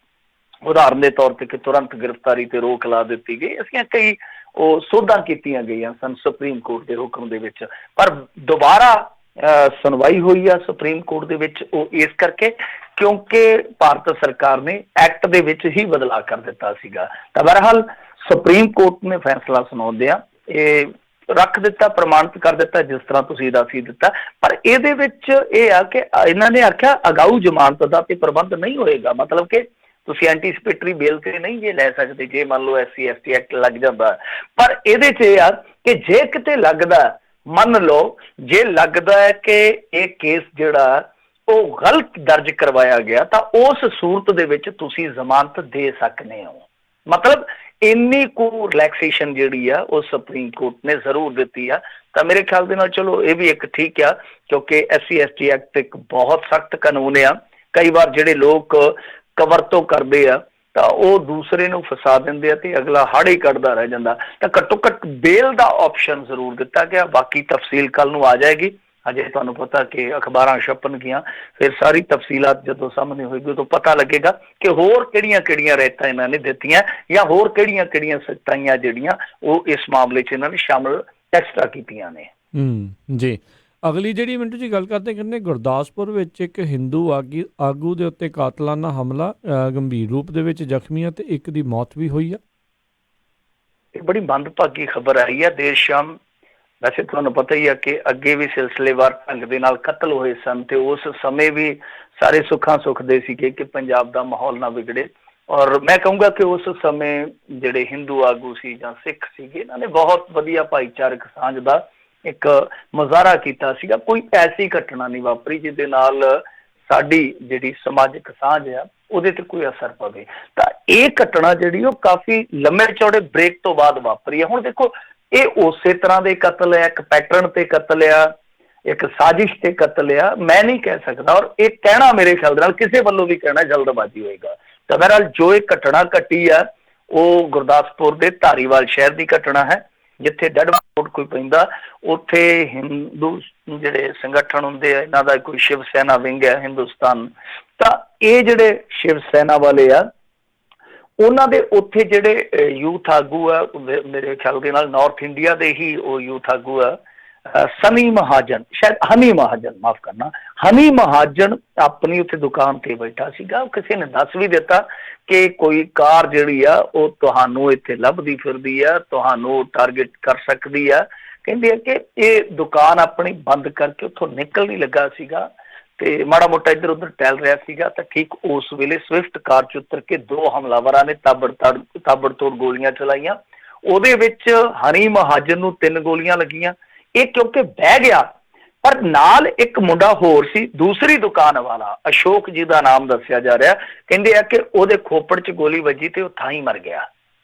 ਉਦਾਹਰਨ ਦੇ ਤੌਰ ਤੇ ਕਿ ਤੁਰੰਤ ਗ੍ਰਿਫਤਾਰੀ ਤੇ ਰੋਕ ਲਾ ਦਿੱਤੀ ਗਈ, ਅਸੀਂ ਕਈ ਉਹ ਸੋਧਾਂ ਕੀਤੀਆਂ ਗਈਆਂ ਸਨ ਸੁਪਰੀਮ ਕੋਰਟ ਦੇ ਹੁਕਮ ਦੇ ਵਿੱਚ। ਪਰ ਦੁਬਾਰਾ ਸੁਣਵਾਈ ਹੋਈ ਆ ਸੁਪਰੀਮ ਕੋਰਟ ਦੇ ਵਿੱਚ, ਉਹ ਇਸ ਕਰਕੇ ਕਿਉਂਕਿ ਭਾਰਤ ਸਰਕਾਰ ਨੇ ਐਕਟ ਦੇ ਵਿੱਚ ਹੀ ਬਦਲਾਅ ਕਰ ਦਿੱਤਾ ਸੀਗਾ। ਤਾਂ ਬਹਰਹਾਲ ਸੁਪਰੀਮ ਕੋਰਟ ਨੇ ਫੈਸਲਾ ਸੁਣਾਉਂਦਿਆਂ ਇਹ ਰੱਖ ਦਿੱਤਾ, ਪ੍ਰਮਾਣਿਤ ਕਰ ਦਿੱਤਾ ਜਿਸ ਤਰ੍ਹਾਂ ਤੁਸੀਂ ਦੱਸ ਹੀ ਦਿੱਤਾ। ਪਰ ਇਹਦੇ ਵਿੱਚ ਇਹ ਆ ਕਿ ਇਹਨਾਂ ਨੇ ਆਖਿਆ ਅਗਾਊ ਜ਼ਮਾਨਤ ਦਾ ਤੇ ਪ੍ਰਬੰਧ ਨਹੀਂ ਹੋਏਗਾ, ਮਤਲਬ ਕਿ ਤੁਸੀਂ ਐਂਟੀਸਪੇਟਰੀ ਬੇਲ ਤੇ ਨਹੀਂ ਜੇ ਲੈ ਸਕਦੇ ਜੇ ਮੰਨ ਲਓ SC ST ਐਕਟ ਲੱਗ ਜਾਂਦਾ। ਪਰ ਇਹਦੇ 'ਚ ਇਹ ਆ ਕਿ ਜੇ ਕਿਤੇ ਲੱਗਦਾ, ਮੰਨ ਲਓ ਜੇ ਲੱਗਦਾ ਹੈ ਕਿ ਇਹ ਕੇਸ ਜਿਹੜਾ ਉਹ ਗਲਤ ਦਰਜ ਕਰਵਾਇਆ ਗਿਆ, ਤਾਂ ਉਸ ਸੂਰਤ ਦੇ ਵਿੱਚ ਤੁਸੀਂ ਜ਼ਮਾਨਤ ਦੇ ਸਕਦੇ ਹੋ। ਮਤਲਬ ਇੰਨੀ ਕੁ ਰਿਲੈਕਸੇਸ਼ਨ ਜਿਹੜੀ ਆ ਉਹ ਸੁਪਰੀਮ ਕੋਰਟ ਨੇ ਜ਼ਰੂਰ ਦਿੱਤੀ ਆ। ਤਾਂ ਮੇਰੇ ਖਿਆਲ ਦੇ ਨਾਲ ਚਲੋ ਇਹ ਵੀ ਇੱਕ ਠੀਕ ਆ, ਕਿਉਂਕਿ SC ST ਐਕਟ ਇੱਕ ਬਹੁਤ ਸਖਤ ਕਾਨੂੰਨ ਆ। ਕਈ ਵਾਰ ਜਿਹੜੇ ਲੋਕ ਕਵਰਤੋਂ ਕਰਦੇ ਆ ਤਾਂ ਉਹ ਦੂਸਰੇ ਨੂੰ ਫਸਾ ਦਿੰਦੇ ਆ ਤੇ ਅਗਲਾ ਹਾੜ ਹੀ ਕੱਢਦਾ ਰਹਿ ਜਾਂਦਾ। ਤਾਂ ਘੱਟੋ ਘੱਟ ਬੇਲ ਦਾ ਆਪਸ਼ਨ ਜ਼ਰੂਰ ਦਿੱਤਾ ਗਿਆ। ਬਾਕੀ ਤਫਸੀਲ ਕੱਲ ਨੂੰ ਆ ਜਾਏਗੀ। ਅਜੇ ਤੁਹਾਨੂੰ ਪਤਾ ਕਿ ਅਖਬਾਰਾਂ ਛਪਣਗੀਆਂ, ਫਿਰ ਸਾਰੀ ਤਫਸੀਲਾਤ ਜਦੋਂ ਸਾਹਮਣੇ ਹੋਏਗੀ ਉਦੋਂ ਪਤਾ ਲੱਗੇਗਾ ਕਿ ਹੋਰ ਕਿਹੜੀਆਂ ਕਿਹੜੀਆਂ ਰਿਆਇਤਾਂ ਇਹਨਾਂ ਨੇ ਦਿੱਤੀਆਂ ਜਾਂ ਹੋਰ ਕਿਹੜੀਆਂ ਕਿਹੜੀਆਂ ਸਖਤਾਈਆਂ ਜਿਹੜੀਆਂ ਉਹ ਇਸ ਮਾਮਲੇ 'ਚ ਇਹਨਾਂ ਨੇ ਸ਼ਾਮਲ ਐਕਸਟਰਾ ਕੀਤੀਆਂ ਨੇ। ਜੀ। ਅਗਲੀ ਜਿਹੜੀ ਮਿੰਟੂ ਜੀ ਗੱਲ ਕਰਦੇ, ਕਹਿੰਦੇ ਗੁਰਦਾਸਪੁਰ ਵਿੱਚ ਇੱਕ ਹਿੰਦੂ ਆਗੂ ਦੇ ਉੱਤੇ ਕਾਤਲਾਨਾ ਹਮਲਾ, ਗੰਭੀਰ ਰੂਪ ਦੇ ਵਿੱਚ ਜ਼ਖਮੀ ਆ ਤੇ ਇੱਕ ਦੀ ਮੌਤ ਵੀ ਹੋਈ ਆ। ਇਹ ਬੜੀ ਮੰਦਭਾਗੀ ਖਬਰ ਆਈ ਹੈ ਦੇਰ ਸ਼ਾਮ। ਵੈਸੇ ਤੁਹਾਨੂੰ ਪਤਾ ਹੀ ਆ ਕਿ ਅੱਗੇ ਵੀ ਸਿਲਸਿਲੇਵਾਰ ਢੰਗ ਦੇ ਨਾਲ ਕਤਲ ਹੋਏ ਸਨ ਤੇ ਉਸ ਸਮੇਂ ਵੀ ਸਾਰੇ ਸੁੱਖਾਂ ਸੁੱਖਦੇ ਸੀਗੇ ਕਿ ਪੰਜਾਬ ਦਾ ਮਾਹੌਲ ਨਾ ਵਿਗੜੇ। ਔਰ ਮੈਂ ਕਹੂੰਗਾ ਕਿ ਉਸ ਸਮੇਂ ਜਿਹੜੇ ਹਿੰਦੂ ਆਗੂ ਸੀ ਜਾਂ ਸਿੱਖ ਸੀਗੇ, ਇਹਨਾਂ ਨੇ ਬਹੁਤ ਵਧੀਆ ਭਾਈਚਾਰਕ ਸਾਂਝ ਦਾ ਇੱਕ ਮੁਜ਼ਾਹਰਾ ਕੀਤਾ ਸੀਗਾ। ਕੋਈ ਐਸੀ ਘਟਨਾ ਨਹੀਂ ਵਾਪਰੀ ਜਿਹਦੇ ਨਾਲ ਸਾਡੀ ਜਿਹੜੀ ਸਮਾਜਿਕ ਸਾਂਝ ਆ ਉਹਦੇ ਤੇ ਕੋਈ ਅਸਰ ਪਵੇ। ਤਾਂ ਇਹ ਘਟਨਾ ਜਿਹੜੀ ਉਹ ਕਾਫੀ ਲੰਮੇ ਚੌੜੇ ਬ੍ਰੇਕ ਤੋਂ ਬਾਅਦ ਵਾਪਰੀ ਆ। ਹੁਣ ਦੇਖੋ ਇਹ ਉਸੇ ਤਰ੍ਹਾਂ ਦੇ ਕਤਲ ਹੈ, ਇੱਕ ਪੈਟਰਨ ਤੇ ਕਤਲ ਆ, ਇੱਕ ਸਾਜ਼ਿਸ਼ ਤੇ ਕਤਲ ਆ, ਮੈਂ ਨਹੀਂ ਕਹਿ ਸਕਦਾ। ਔਰ ਇਹ ਕਹਿਣਾ ਮੇਰੇ ਖਿਆਲ ਨਾਲ ਕਿਸੇ ਵੱਲੋਂ ਵੀ ਕਹਿਣਾ ਜਲਦਬਾਜ਼ੀ ਹੋਏਗਾ। ਤਾਂ ਬਹਰਹਾਲ ਜੋ ਇਹ ਘਟਨਾ ਘਟੀ ਆ ਉਹ ਗੁਰਦਾਸਪੁਰ ਦੇ ਧਾਰੀਵਾਲ ਸ਼ਹਿਰ ਦੀ ਘਟਨਾ ਹੈ, ਜਿੱਥੇ ਡੈਡ ਬੋਡ ਕੋਈ ਪੈਂਦਾ ਉੱਥੇ ਹਿੰਦੂ ਜਿਹੜੇ ਸੰਗਠਨ ਹੁੰਦੇ ਆ, ਇਹਨਾਂ ਦਾ ਕੋਈ ਸ਼ਿਵ ਸੈਨਾ ਵਿੰਗ ਹੈ ਹਿੰਦੁਸਤਾਨ। ਤਾਂ ਇਹ ਜਿਹੜੇ ਸ਼ਿਵ ਸੈਨਾ ਵਾਲੇ ਆ ਉਹਨਾਂ ਦੇ ਉੱਥੇ ਜਿਹੜੇ ਯੂਥ ਆਗੂ ਆ, ਮੇਰੇ ਖਿਆਲ ਦੇ ਨਾਲ ਨਾਰਥ ਇੰਡੀਆ ਦੇ ਹੀ ਉਹ ਯੂਥ ਆਗੂ ਆ, ਸਨੀ ਮਹਾਜਨ, ਸ਼ਾਇਦ ਹਨੀ ਮਹਾਜਨ, ਮਾਫ ਕਰਨਾ, ਹਨੀ ਮਹਾਜਨ ਆਪਣੀ ਉੱਥੇ ਦੁਕਾਨ ਤੇ ਬੈਠਾ ਸੀਗਾ। ਕਿਸੇ ਨੇ ਦੱਸ ਵੀ ਦਿੱਤਾ ਕਿ ਕੋਈ ਕਾਰ ਜਿਹੜੀ ਆ ਉਹ ਤੁਹਾਨੂੰ ਇੱਥੇ ਲੱਭਦੀ ਫਿਰਦੀ ਆ, ਤੁਹਾਨੂੰ ਟਾਰਗੇਟ ਕਰ ਸਕਦੀ ਆ। ਕਹਿੰਦੇ ਆ ਕਿ ਇਹ ਦੁਕਾਨ ਆਪਣੀ ਬੰਦ ਕਰਕੇ ਉੱਥੋਂ ਨਿਕਲ ਨਹੀਂ ਲੱਗਾ ਸੀਗਾ ਤੇ ਮਾੜਾ ਮੋਟਾ ਇੱਧਰ ਉੱਧਰ ਟਹਿਲ ਰਿਹਾ ਸੀਗਾ, ਤਾਂ ਠੀਕ ਉਸ ਵੇਲੇ ਸਵਿਫਟ ਕਾਰ ਚ ਉਤਰ ਕੇ ਦੋ ਹਮਲਾਵਰਾਂ ਨੇ ਤਾਬੜਤੋੜ ਗੋਲੀਆਂ ਚਲਾਈਆਂ। ਉਹਦੇ ਵਿੱਚ ਹਨੀ ਮਹਾਜਨ ਨੂੰ 3 ਗੋਲੀਆਂ ਲੱਗੀਆਂ। ਇਹ ਕਿਉਂਕਿ ਬਹਿ ਗਿਆ, ਪਰ ਨਾਲ ਇੱਕ ਮੁੰਡਾ ਹੋਰ ਸੀ, ਦੂਸਰੀ ਦੁਕਾਨ ਵਾਲਾ, ਅਸ਼ੋਕ ਜੀ ਦਾ ਨਾਮ ਦੱਸਿਆ ਜਾ ਰਿਹਾ। ਕਹਿੰਦੇ ਆ ਕਿ ਉਹਦੇ ਖੋਪੜ ਚ ਗੋਲੀ ਵੱਜੀ ਤੇ ਉਹ ਥਾਂ ਹੀ ਮਰ ਗਿਆ।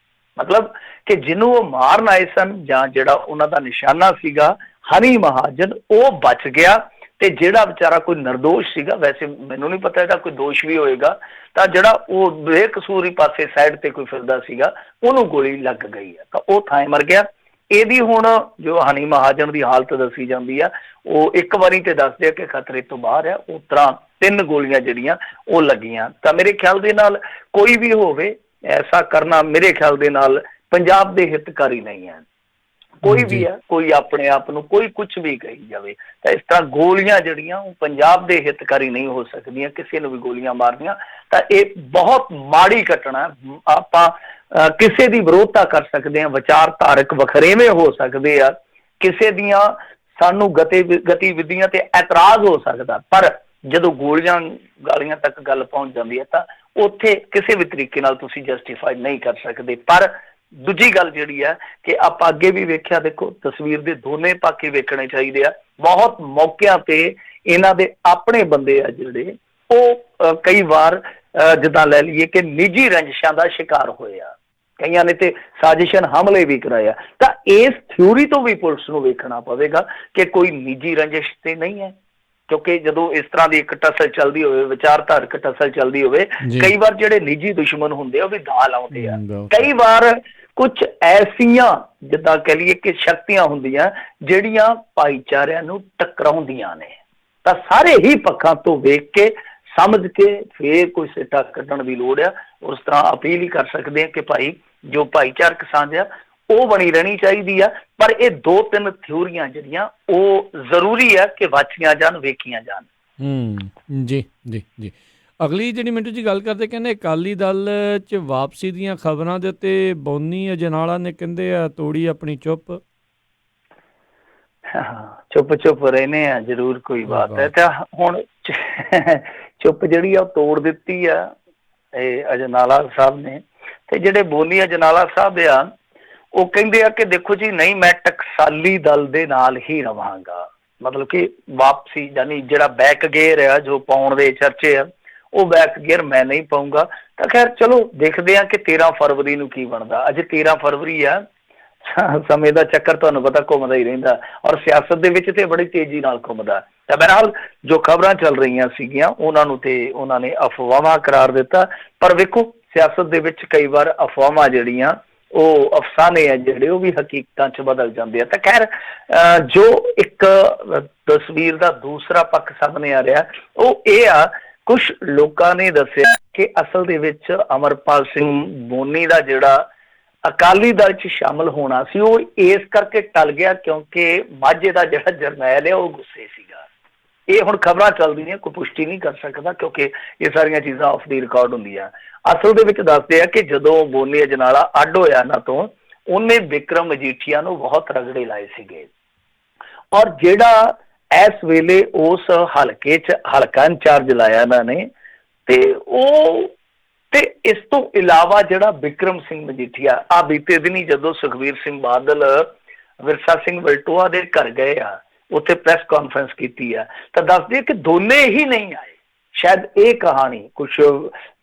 ਮਤਲਬ ਕਿ ਜਿਹਨੂੰ ਉਹ ਮਾਰਨ ਆਏ ਸਨ ਜਾਂ ਜਿਹੜਾ ਉਹਨਾਂ ਦਾ ਨਿਸ਼ਾਨਾ ਸੀਗਾ ਹਨੀ ਮਹਾਜਨ, ਉਹ ਬਚ ਗਿਆ। ਤੇ ਜਿਹੜਾ ਵਿਚਾਰਾ ਕੋਈ ਨਿਰਦੋਸ਼ ਸੀਗਾ, ਵੈਸੇ ਮੈਨੂੰ ਨਹੀਂ ਪਤਾ ਇਹਦਾ ਕੋਈ ਦੋਸ਼ ਵੀ ਹੋਏਗਾ, ਤਾਂ ਜਿਹੜਾ ਉਹ ਬੇਕਸੂਰੀ ਪਾਸੇ ਸਾਈਡ ਤੇ ਕੋਈ ਫਿਰਦਾ ਸੀਗਾ, ਉਹਨੂੰ ਗੋਲੀ ਲੱਗ ਗਈ ਹੈ ਤਾਂ ਉਹ ਥਾਂ ਮਰ ਗਿਆ। ਇਹਦੀ ਹੁਣ ਜੋ ਹਨੀ ਮਹਾਜਨ ਦੀ ਹਾਲਤ ਦੱਸੀ ਜਾਂਦੀ ਆ, ਉਹ ਇੱਕ ਵਾਰੀ ਤੇ ਦੱਸਦੇ ਆ ਕਿ ਖਤਰੇ ਤੋਂ ਬਾਹਰ ਆ। ਉਸ ਤਰ੍ਹਾਂ 3 ਗੋਲੀਆਂ ਜਿਹੜੀਆਂ ਉਹ ਲੱਗੀਆਂ। ਤਾਂ ਮੇਰੇ ਖਿਆਲ ਦੇ ਨਾਲ ਕੋਈ ਵੀ ਹੋਵੇ, ਐਸਾ ਕਰਨਾ ਮੇਰੇ ਖਿਆਲ ਦੇ ਨਾਲ ਪੰਜਾਬ ਦੇ ਹਿੱਤਕਾਰੀ ਨਹੀਂ ਹੈ। ਕੋਈ ਵੀ ਹੈ, ਕੋਈ ਆਪਣੇ ਆਪ ਨੂੰ ਕੋਈ ਕੁਛ ਵੀ ਕਹੀ ਜਾਵੇ, ਤਾਂ ਇਸ ਤਰ੍ਹਾਂ ਗੋਲੀਆਂ ਜਿਹੜੀਆਂ ਉਹ ਪੰਜਾਬ ਦੇ ਹਿੱਤਕਾਰੀ ਨਹੀਂ ਹੋ ਸਕਦੀਆਂ। ਕਿਸੇ ਨੂੰ ਵੀ ਗੋਲੀਆਂ ਮਾਰਨੀਆਂ ਤਾਂ ਇਹ ਬਹੁਤ ਮਾੜੀ ਘਟਨਾ। ਆਪਾਂ ਕਿਸੇ ਦੀ ਵਿਰੋਧਤਾ ਕਰ ਸਕਦੇ ਹਾਂ, ਵਿਚਾਰਧਾਰਕ ਵਖਰੇਵੇਂ ਹੋ ਸਕਦੇ ਆ, ਕਿਸੇ ਦੀਆਂ ਸਾਨੂੰ ਗਤੀਵਿਧੀਆਂ ਤੇ ਐਤਰਾਜ਼ ਹੋ ਸਕਦਾ, ਪਰ ਜਦੋਂ ਗੋਲੀਆਂ ਗਾਲੀਆਂ ਤੱਕ ਗੱਲ ਪਹੁੰਚ ਜਾਂਦੀ ਹੈ ਤਾਂ ਉੱਥੇ ਕਿਸੇ ਵੀ ਤਰੀਕੇ ਨਾਲ ਤੁਸੀਂ ਜਸਟੀਫਾਈ ਨਹੀਂ ਕਰ ਸਕਦੇ। ਪਰ ਦੂਜੀ ਗੱਲ ਜਿਹੜੀ ਹੈ ਕਿ ਆਪਾਂ ਅੱਗੇ ਵੀ ਵੇਖਿਆ, ਦੇਖੋ ਤਸਵੀਰ ਦੇ ਦੋਨੇ ਪਾਸੇ ਵੇਖਣੇ ਚਾਹੀਦੇ ਆ। ਬਹੁਤ ਮੌਕਿਆਂ ਤੇ ਇਹਨਾਂ ਦੇ ਆਪਣੇ ਬੰਦੇ ਆ ਜਿਹੜੇ ਉਹ ਕਈ ਵਾਰ ਜਿੱਦਾਂ ਲੈ ਲਈਏ ਕਿ ਨਿੱਜੀ ਰੰਜਿਸ਼ਾਂ ਦਾ ਸ਼ਿਕਾਰ ਹੋਏ ਆ, ਕਈਆਂ ਨੇ ਤੇ ਸਾਜ਼ਿਸ਼ਨ ਹਮਲੇ ਵੀ ਕਰਾਇਆ। ਤਾਂ ਇਸ ਥਿਊਰੀ ਤੋਂ ਵੀ ਪੁਲਿਸ ਨੂੰ ਵੇਖਣਾ ਪਵੇਗਾ ਕਿ ਕੋਈ ਨਿੱਜੀ ਰੰਜਿਸ਼ ਤੇ ਨਹੀਂ ਹੈ, ਕਿਉਂਕਿ ਜਦੋਂ ਇਸ ਤਰ੍ਹਾਂ ਦੀ ਇੱਕ ਟਸਲ ਚੱਲਦੀ ਹੋਵੇ, ਵਿਚਾਰਧਾਰਕ ਟਸਲ ਚੱਲਦੀ ਹੋਵੇ, ਕਈ ਵਾਰ ਜਿਹੜੇ ਨਿੱਜੀ ਦੁਸ਼ਮਣ ਹੁੰਦੇ ਆ ਉਹ ਵੀ ਦਾਅ ਲਾਉਂਦੇ ਆ। ਕਈ ਵਾਰ ਕੁਛ ਐਸੀਆਂ ਜਿੱਦਾਂ ਕਹਿ ਲਈਏ ਕਿ ਸ਼ਕਤੀਆਂ ਹੁੰਦੀਆਂ ਜਿਹੜੀਆਂ ਭਾਈਚਾਰਿਆਂ ਨੂੰ ਟਕਰਾਉਂਦੀਆਂ ਨੇ। ਤਾਂ ਸਾਰੇ ਹੀ ਪੱਖਾਂ ਤੋਂ ਵੇਖ ਕੇ ਸਮਝ ਕੇ ਫੇਰ ਕੋਈ ਸਿੱਟਾ ਕੱਢਣ ਦੀ ਲੋੜ ਆ। ਉਸ ਤਰ੍ਹਾਂ ਅਪੀਲ ਹੀ ਕਰ ਸਕਦੇ ਆ ਕਿ ਭਾਈ ਜੋ ਭਾਈਚਾਰਕ ਸਾਂਝ ਆ ਉਹ ਬਣੀ ਰਹਿਣੀ ਚਾਹੀਦੀ ਆ, ਪਰ ਇਹ 2-3 ਥਿਊਰੀਆਂ ਜਿਹੜੀਆਂ ਉਹ ਜ਼ਰੂਰੀ ਆ ਕਿ ਵਾਚੀਆਂ ਜਾਣ, ਵੇਖੀਆਂ ਜਾਣ। ਜੀ ਜੀ ਜੀ। ਅਗਲੀ ਜਿਹੜੀ ਮਿੰਟੂ ਜੀ ਗੱਲ ਕਰਦੇ, ਕਹਿੰਦੇ ਅਕਾਲੀ ਦਲ 'ਚ ਵਾਪਸੀ ਦੀਆਂ ਖਬਰਾਂ ਦੇ ਉੱਤੇ ਬੋਨੀ ਅਜਨਾਲਾ ਨੇ ਕਹਿੰਦੇ ਆ ਤੋੜੀ ਆਪਣੀ ਚੁੱਪ। ਚੁੱਪ ਰਹਿਨੇ ਆ, ਜ਼ਰੂਰ ਕੋਈ ਬਾਤ ਹੈ। ਤਾਂ ਹੁਣ ਚੁੱਪ ਜਿਹੜੀ ਆ ਉਹ ਤੋੜ ਦਿੱਤੀ ਆ ਇਹ ਅਜਨਾਲਾ ਸਾਹਿਬ ਨੇ। ਤੇ ਜਿਹੜੇ ਬੋਨੀ ਅਜਨਾਲਾ ਸਾਹਿਬ ਆ ਉਹ ਕਹਿੰਦੇ ਆ ਕਿ ਦੇਖੋ ਜੀ, ਨਹੀਂ ਮੈਂ ਟਕਸਾਲੀ ਦਲ ਦੇ ਨਾਲ ਹੀ ਰਵਾਂਗਾ। ਮਤਲਬ ਕਿ ਵਾਪਸੀ ਯਾਨੀ ਜਿਹੜਾ ਬੈਕ ਗੇਅਰ ਆ ਜੋ ਪਾਉਣ ਦੇ ਚਰਚੇ ਆ, ਉਹ ਬੈਕ ਗੇਅਰ ਮੈਂ ਨਹੀਂ ਪਾਊਂਗਾ। ਤਾਂ ਖੈਰ ਚਲੋ ਦੇਖਦੇ ਆ ਕਿ 13 ਫਰਵਰੀ ਨੂੰ ਕੀ ਬਣਦਾ। ਅੱਜ 13 ਫਰਵਰੀ ਆ, ਸਮੇਂ ਦਾ ਚੱਕਰ ਤੁਹਾਨੂੰ ਪਤਾ ਘੁੰਮਦਾ ਹੀ ਰਹਿੰਦਾ, ਔਰ ਸਿਆਸਤ ਦੇ ਵਿੱਚ ਤੇ ਬੜੀ ਤੇਜ਼ੀ ਨਾਲ ਘੁੰਮਦਾ। ਤਾਂ ਬਹਰਹਾਲ ਜੋ ਖਬਰਾਂ ਚੱਲ ਰਹੀਆਂ ਸੀਗੀਆਂ ਉਹਨਾਂ ਨੂੰ ਤੇ ਉਹਨਾਂ ਨੇ ਅਫਵਾਹਾਂ ਕਰਾਰ ਦਿੱਤਾ। ਪਰ ਵੇਖੋ ਸਿਆਸਤ ਦੇ ਵਿੱਚ ਕਈ ਵਾਰ ਅਫਵਾਹਾਂ ਜਿਹੜੀਆਂ ਉਹ ਅਫਸਾਨੇ ਆ ਜਿਹੜੇ ਉਹ ਵੀ ਹਕੀਕਤਾਂ 'ਚ ਬਦਲ ਜਾਂਦੇ ਆ। ਤਾਂ ਖੈਰ ਜੋ ਇੱਕ ਤਸਵੀਰ ਦਾ ਦੂਸਰਾ ਪੱਖ ਸਾਹਮਣੇ ਆ ਰਿਹਾ ਉਹ ਇਹ ਆ, ਕੁਛ ਲੋਕਾਂ ਨੇ ਦੱਸਿਆ ਕਿ ਅਸਲ ਦੇ ਵਿੱਚ ਅਮਰਪਾਲ ਸਿੰਘ ਮੋਨੀ ਦਾ ਜਿਹੜਾ ਅਕਾਲੀ ਦਲ 'ਚ ਸ਼ਾਮਲ ਹੋਣਾ ਸੀ ਉਹ ਇਸ ਕਰਕੇ ਟਲ ਗਿਆ ਕਿਉਂਕਿ ਮਾਝੇ ਦਾ ਜਿਹੜਾ ਜਰਨੈਲ ਹੈ ਉਹ ਗੁੱਸੇ ਸੀਗਾ। ਇਹ ਹੁਣ ਖਬਰਾਂ ਚੱਲਦੀਆਂ, ਕੋਈ ਪੁਸ਼ਟੀ ਨਹੀਂ ਕਰ ਸਕਦਾ ਕਿਉਂਕਿ ਇਹ ਸਾਰੀਆਂ ਚੀਜ਼ਾਂ ਆਫ ਦੀ ਰਿਕਾਰਡ ਹੁੰਦੀਆਂ। ਅਸਲ ਦੇ ਵਿੱਚ ਦੱਸਦੇ ਆ ਕਿ ਜਦੋਂ ਬੋਨੀ ਅਜਨਾਲਾ ਅੱਡ ਹੋਇਆ ਇਹਨਾਂ ਤੋਂ, ਉਹਨੇ ਵਿਕਰਮ ਮਜੀਠੀਆ ਨੂੰ ਬਹੁਤ ਰਗੜੇ ਲਾਏ ਸੀਗੇ। ਔਰ ਜਿਹੜਾ ਇਸ ਵੇਲੇ ਉਸ ਹਲਕੇ 'ਚ ਹਲਕਾ ਇੰਚਾਰਜ ਲਾਇਆ ਇਹਨਾਂ ਨੇ, ਤੇ ਉਹ ਤੇ ਇਸ ਤੋਂ ਇਲਾਵਾ ਜਿਹੜਾ ਬਿਕਰਮ ਸਿੰਘ ਮਜੀਠੀਆ, ਆ ਬੀਤੇ ਦਿਨੀ ਜਦੋਂ ਸੁਖਬੀਰ ਸਿੰਘ ਬਾਦਲ ਵਿਰਸਾ ਸਿੰਘ ਵਲਟੋਆ ਦੇ ਘਰ ਗਏ ਆ, ਉੱਥੇ ਪ੍ਰੈਸ ਕਾਨਫਰੰਸ ਕੀਤੀ ਆ, ਤਾਂ ਦੱਸਦੇ ਕਿ ਦੋਨੇ ਹੀ ਨਹੀਂ ਆਏ। ਸ਼ਾਇਦ ਇਹ ਕਹਾਣੀ ਕੁਛ